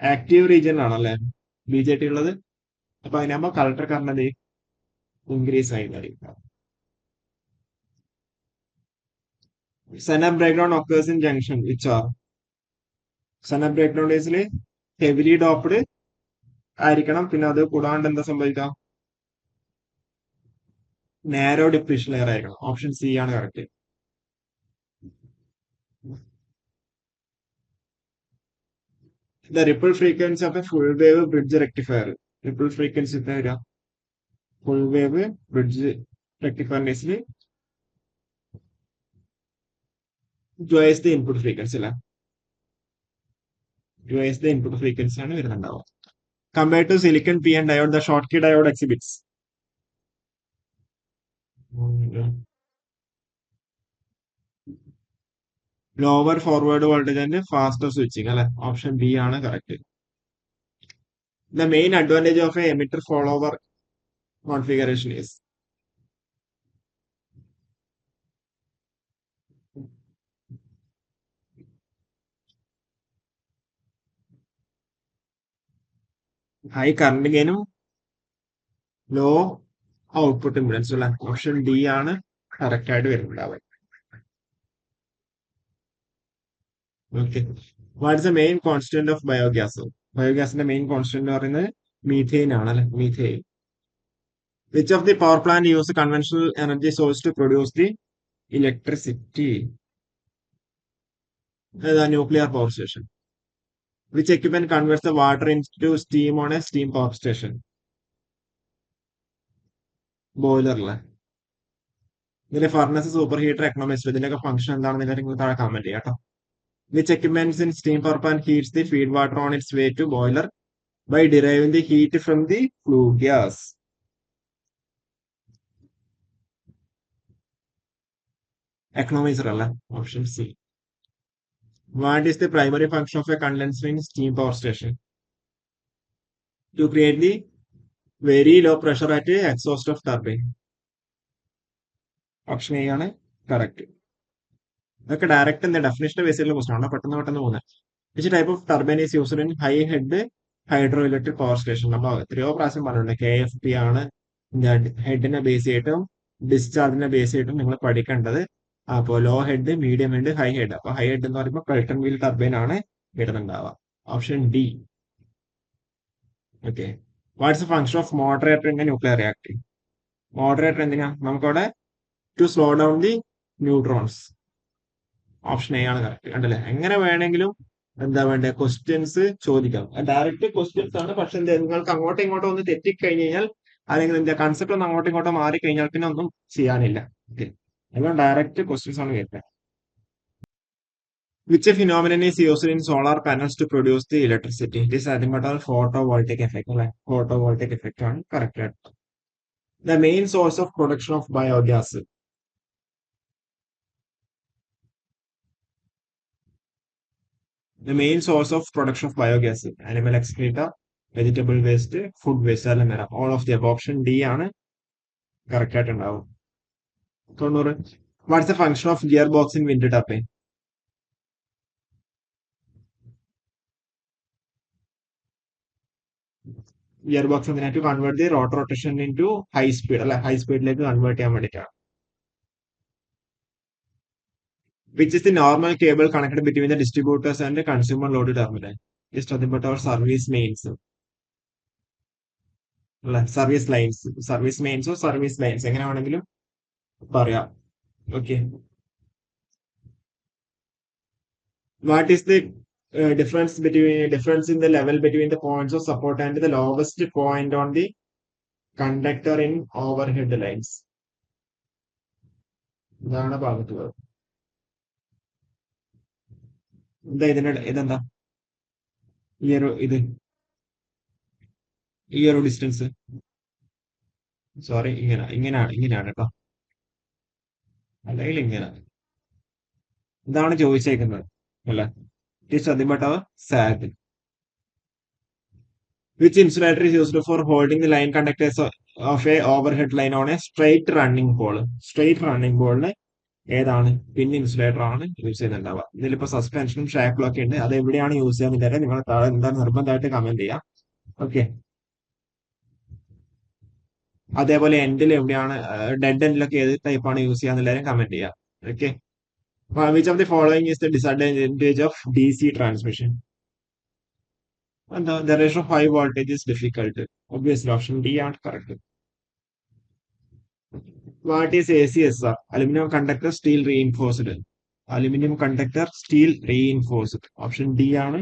ആക്റ്റീവ് റീജിയൻ ആണല്ലേ BJT ഉള്ളത്. അപ്പൊ അതിനാകുമ്പോ കളക്ടർ കറണ്ട് ഇൻക്രീസ് ആയിരിക്കും. Zener breakdown occurs in junction which are? Zener breakdown കേസിൽ ഹെവിലി ഡോപ്ഡ് ആയിരിക്കണം. പിന്നെ അത് കൂടാണ്ട് എന്താ സംഭവിക്കാം, നാരോ ഡിപ്ലീഷൻ ലെയർ ആയിരിക്കണം. ഓപ്ഷൻ സി ആണ് കറക്റ്റ്. The ripple frequency of a full wave bridge rectifier. Ripple frequency വരിക full wave bridge rectifier കേസിൽ twice the input frequency അല്ലെ. twice the input frequency ആണ് വരുന്നുണ്ടാവുക. Compared to silicon PN diode, the Schottky diode exhibits lower forward voltage and faster switching അല്ലെ. ഓപ്ഷൻ ബി ആണ് കറക്റ്റ്. The main advantage of a emitter follower configuration is? High current ഗെയിനും ലോ ഔട്ട്പുട്ട് ഇമ്പിഡൻസ് അല്ലെ. ഓപ്ഷൻ ഡി ആണ് കറക്റ്റ് ആയിട്ട് വരുന്നുണ്ടാവുക. Okay, what is the main constant of biogas? ബയോഗ്യാസിന്റെ മെയിൻ കോൺസ്റ്റന്റ് എന്ന് പറയുന്നത് മീഥെയിൻ ആണ് അല്ലെ. Methane. Which of the power plant use conventional energy source to produce the electricity? Nuclear power station. Which equipment converts the water into steam on a steam power station? Boiler അല്ലേ. ഇതിന്റെ ഫർണസ്, സൂപ്പർ ഹീറ്റർ, എക്കണോമിസ്റ്റ്, ഇതിന്റെയൊക്കെ ഫംഗ്ഷൻ എന്താണെന്ന് നിങ്ങൾ താഴെ കമന്റ് ചെയ്യാം കേട്ടോ. Which equipment in steam power plant heats the feed water on its way to boiler by deriving the heat from the flue gas? Economiser അല്ല, option C. What is the primary function of a condenser steam power station? To create the very low pressure at exhaust of turbine. Option A ആണ് കറക്റ്റ്. ഇതൊക്കെ ഡയറക്റ്റ് എന്താ ഡെഫിനേഷന്റെ ബേസിലുള്ള ക്വസ്റ്റൻ ആണ്, പെട്ടെന്ന് പെട്ടെന്ന് പോകുന്നത്. Which type of turbine is used in high head hydroelectric power station? നമ്മൾ എത്രയോ പ്രാവശ്യം പറഞ്ഞിട്ടുണ്ട്, KFP ആണ് ഹെഡിനെ ബേസ് ചെയ്തിട്ടും ഡിസ്ചാർജിനെ ബേസ് ചെയ്തിട്ടും നിങ്ങൾ പഠിക്കേണ്ടത്. അപ്പോൾ low head, medium head, high head. അപ്പൊ ഹൈ ഹെഡ് എന്ന് പറയുമ്പോൾ പെൽട്ടൺ വീൽ ടർബൈൻ ആണ് ഇടുന്നുണ്ടാവുക. Option D. Okay. What's a function of moderator in nuclear reactor? Moderator എന്തിനാ? നമുക്കവിടെ to slow down the neutrons. Option A ആണ് കറക്റ്റ്. കണ്ടല്ലേ, എങ്ങനെ വേണമെങ്കിലും എന്താ വേണ്ടേ ക്വസ്റ്റ്യൻസ് ചോദിക്കാം. ഡയറക്റ്റ് ക്വസ്റ്റ്യൻസ് ആണ്, പക്ഷെ നിങ്ങൾക്ക് അങ്ങോട്ടും ഇങ്ങോട്ടും ഒന്ന് തെറ്റിക്കഴിഞ്ഞ് കഴിഞ്ഞാൽ, അല്ലെങ്കിൽ എന്താ കൺസെപ്റ്റ് ഒന്ന് അങ്ങോട്ടും ഇങ്ങോട്ടും മാറി കഴിഞ്ഞാൽ പിന്നെ ഒന്നും ചെയ്യാനില്ല. ഓക്കെ, എല്ലാം ഡയറക്റ്റ് ക്വസ്റ്റ്യൻസ് ആണ് കേട്ടത്. Which phenomenon is used in solar panels to produce the electricity? It is nothing but photovoltaic effect. അല്ലെ, ഫോട്ടോ വോൾട്ടിക് എഫക്ട് ആണ് കറക്റ്റ് ആയിട്ട്. The main source of production of biogas? The main source of production of biogas, animal excreta, vegetable waste, food waste, എല്ലാം വരാം. All of the above. Option D ആണ് കറക്റ്റ് ആയിട്ടുണ്ടാവും. 90. What's the function of gearbox in wind turbine? Gearbox എന്തിനാ? To convert the rotor rotation into high speed, അല്ലെ, high speedലേക്ക് കൺവേർട്ട് ചെയ്യാൻ വേണ്ടിയിട്ടാണ്. Which is the normal cable connected between the distributors and the consumer load terminal? Just nothing but our service mains. അല്ലെ, സർവീസ് ലൈൻസ്. സർവീസ് മെയിൻസോ സർവീസ് ലൈൻസ് എങ്ങനെ വേണമെങ്കിലും പറയാം. Okay. What is the difference in the level between the points of support and the lowest point on the conductor in overhead lines? ഇതാണ് ഭാഗത്തുള്ളത്. എന്താ ഇതെന്താ ഈ ഒരു ഡിസ്റ്റൻസ്? സോറി, ഇങ്ങനെയാണ് കേട്ടോ, അല്ലെങ്കിൽ ഇങ്ങനെ. ഇതാണ് ചോദിച്ചേക്കുന്നത് അല്ലെ. Zag. Which insulator is used for holding the line conductors of a overhead line on a straight running pole? Straight running pole ഏതാണ് പിൻ ഇൻസുലേറ്റർ ആണ് യൂസ് ചെയ്യുന്നുണ്ടാവുക? ഇതിലിപ്പോ സസ്പെൻഷനും ഷാക്കിളും ഒക്കെ ഉണ്ട്. അത് എവിടെയാണ് യൂസ് ചെയ്യാൻ നിങ്ങൾ എന്താ നിർബന്ധമായിട്ട് കമന്റ് ചെയ്യാം. ഓക്കെ. അതേപോലെ എൻഡിൽ എവിടെയാണ്, ഡെഡ് എൻഡിലൊക്കെ ഏത് ടൈപ്പാണ് യൂസ് ചെയ്യാന്നുള്ളവരും കമന്റ് ചെയ്യാം. Okay. Which of the following is the disadvantage of DC transmission? എന്താ? The ratio of high voltage is difficult. Obviously option D ആണ് correct. What is ACSR? Aluminum conductor steel reinforced. Aluminum conductor steel reinforced. Option D ആണ്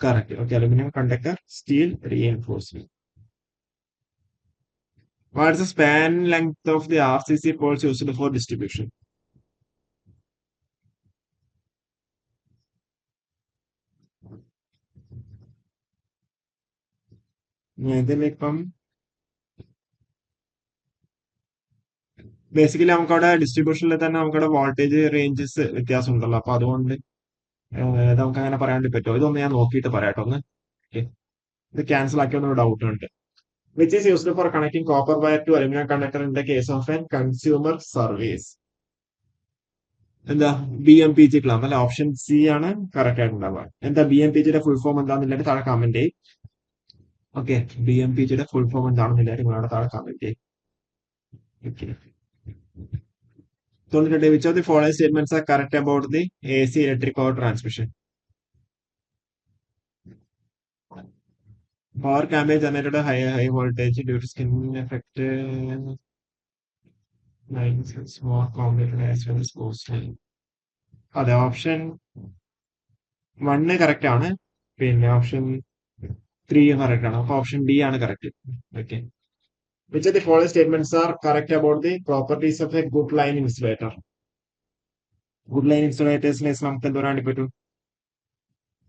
correct. Okay, aluminium conductor steel reinforced. What is the span length of the RCC poles used for distribution? ഇതിലിപ്പം ബേസിക്കലി നമുക്കവിടെ ഡിസ്ട്രിബ്യൂഷനിൽ തന്നെ നമുക്കവിടെ വോൾട്ടേജ് റേഞ്ചസ് വ്യത്യാസം ഉണ്ടല്ലോ. അപ്പൊ അതുകൊണ്ട് നമുക്ക് അങ്ങനെ പറയാൻ വേണ്ടി പറ്റുമോ? ഇതൊന്ന് ഞാൻ നോക്കിയിട്ട് പറയാട്ടോ ഒന്ന്. ഇത് ക്യാൻസൽ ആക്കിയൊന്നൊരു ഡൗട്ട് ഉണ്ട്. Which is used for connecting copper wire to aluminum conductor in the case of a consumer service? എന്താ? BMPG ക്ലാം അല്ലെ. ഓപ്ഷൻ സി ആണ് കറക്റ്റ് ആയിട്ടുണ്ടാവുക. എന്താ BMPGയുടെ ഫുൾ ഫോം എന്താണെന്നില്ലാണ്ട് താഴെ കമന്റ് ചെയ്യും. ഓക്കെ, BMPGയുടെ ഫുൾ ഫോം എന്താണെന്നില്ലാണ്ട് നിങ്ങളുടെ താഴെ കമന്റ് ചെയ്യും. തോന്നിട്ടുണ്ട്. Which of the following statements are correct about the AC electric power transmission? Power can be generated at high voltage due to skin effect. It's more complicated as well as costly. അതെ, ഓപ്ഷൻ 1 കറക്റ്റ് ആണ്, പിന്നെ ഓപ്ഷൻ 3 കറക്റ്റ് ആണ്. അപ്പൊ ഓപ്ഷൻ ഡി ആണ് correct. Okay. Which of the following statements are correct about the properties of a good line insulator? Good line insulators നമുക്ക് എന്ത് പറയാൻ പറ്റും?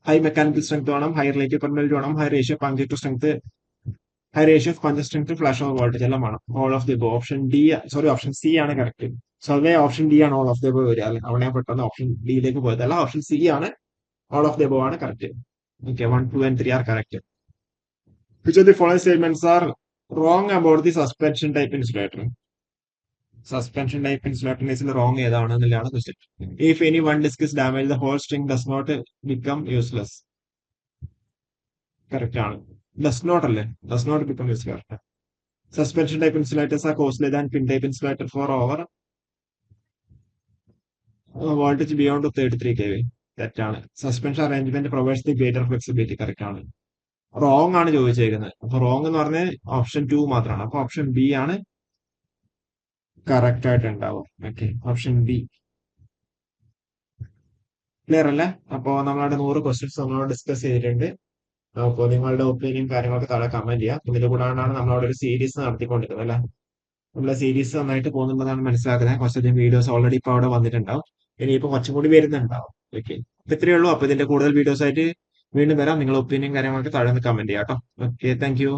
ഹൈ മെക്കാനിക്കൽ സ്ട്രെങ്ത് വേണം, ഹൈ റിലേറ്റീവ് പെർമിറ്റിവിറ്റി വേണം, high ratio puncture to strength high ratio of കൺജസ്റ്റൻസ് ടു ഫ്ലാഷ് ഓവർ വോൾട്ടേജ് എല്ലാം വേണം. All of the option D, sorry option C ആണ് കറക്റ്റ്. സ്വതവേ ഓപ്ഷൻ ഡി ആണ് ഓൾ ഓഫ് ദി വരിക, അല്ലെ അവിടെ ഞാൻ പെട്ടെന്ന് ഓപ്ഷൻ ഡിയിലേക്ക് പോയതല്ല, ഓപ്ഷൻ സി ആണ് ഓൾ ഓഫ് ദി ആണ് correct. Okay, 1, 2 and 3 are correct. Which of the following statements are wrong about the suspension type insulator? Suspension type insulator is wrong ഏതാണെന്നുള്ളതാണ് question. If any one disc is damaged, the whole string does not become useless. Correct ആണ്. Does not അല്ലേ, does not become useless. Suspension type insulators are costly than pin type insulator for over voltage beyond 33 kV. തെറ്റാണ്. Suspension arrangement provides the greater flexibility. Correct ആണ്. റോങ് ആണ് ചോദിച്ചേക്കുന്നത്. അപ്പൊ റോങ് എന്ന് പറഞ്ഞാൽ ഓപ്ഷൻ 2 മാത്രമാണ്. അപ്പൊ ഓപ്ഷൻ ബി ആണ് കറക്റ്റ് ആയിട്ട് ഉണ്ടാവും. Okay, option B. ക്ലിയർ അല്ലേ? അപ്പോ നമ്മളുടെ 100 ക്വസ്റ്റ്യൻസ് നമ്മളോട് ഡിസ്കസ് ചെയ്തിട്ടുണ്ട്. അപ്പോൾ നിങ്ങളുടെ ഒപ്പീനിയൻ കാര്യങ്ങളൊക്കെ താഴെ കമന്റ് ചെയ്യാം. ഇതിൽ കൂടാണ്ടാണ് നമ്മളവിടെ ഒരു സീരീസ് നടത്തിക്കൊണ്ടിരിക്കുന്നത് അല്ലെ. നമ്മളെ സീരീസ് നന്നായിട്ട് പോകുന്നുണ്ടെന്നാണ് മനസ്സിലാക്കുന്നത്. കുറച്ചധികം വീഡിയോസ് ഓൾറെഡി ഇപ്പൊ അവിടെ വന്നിട്ടുണ്ടാവും. ഇനിയിപ്പോ കുറച്ചും കൂടി വരുന്നുണ്ടാവും. ഓക്കെ, അപ്പൊ ഇത്രയേ ഉള്ളൂ. അപ്പൊ ഇതിന്റെ കൂടുതൽ വീഡിയോസ് ആയിട്ട് വീണ്ടും വരാം. നിങ്ങളുടെ ഒപ്പീനിയൻ കാര്യങ്ങളൊക്കെ താഴെ നിന്ന് കമന്റ് ചെയ്യാം കേട്ടോ. Okay, thank you.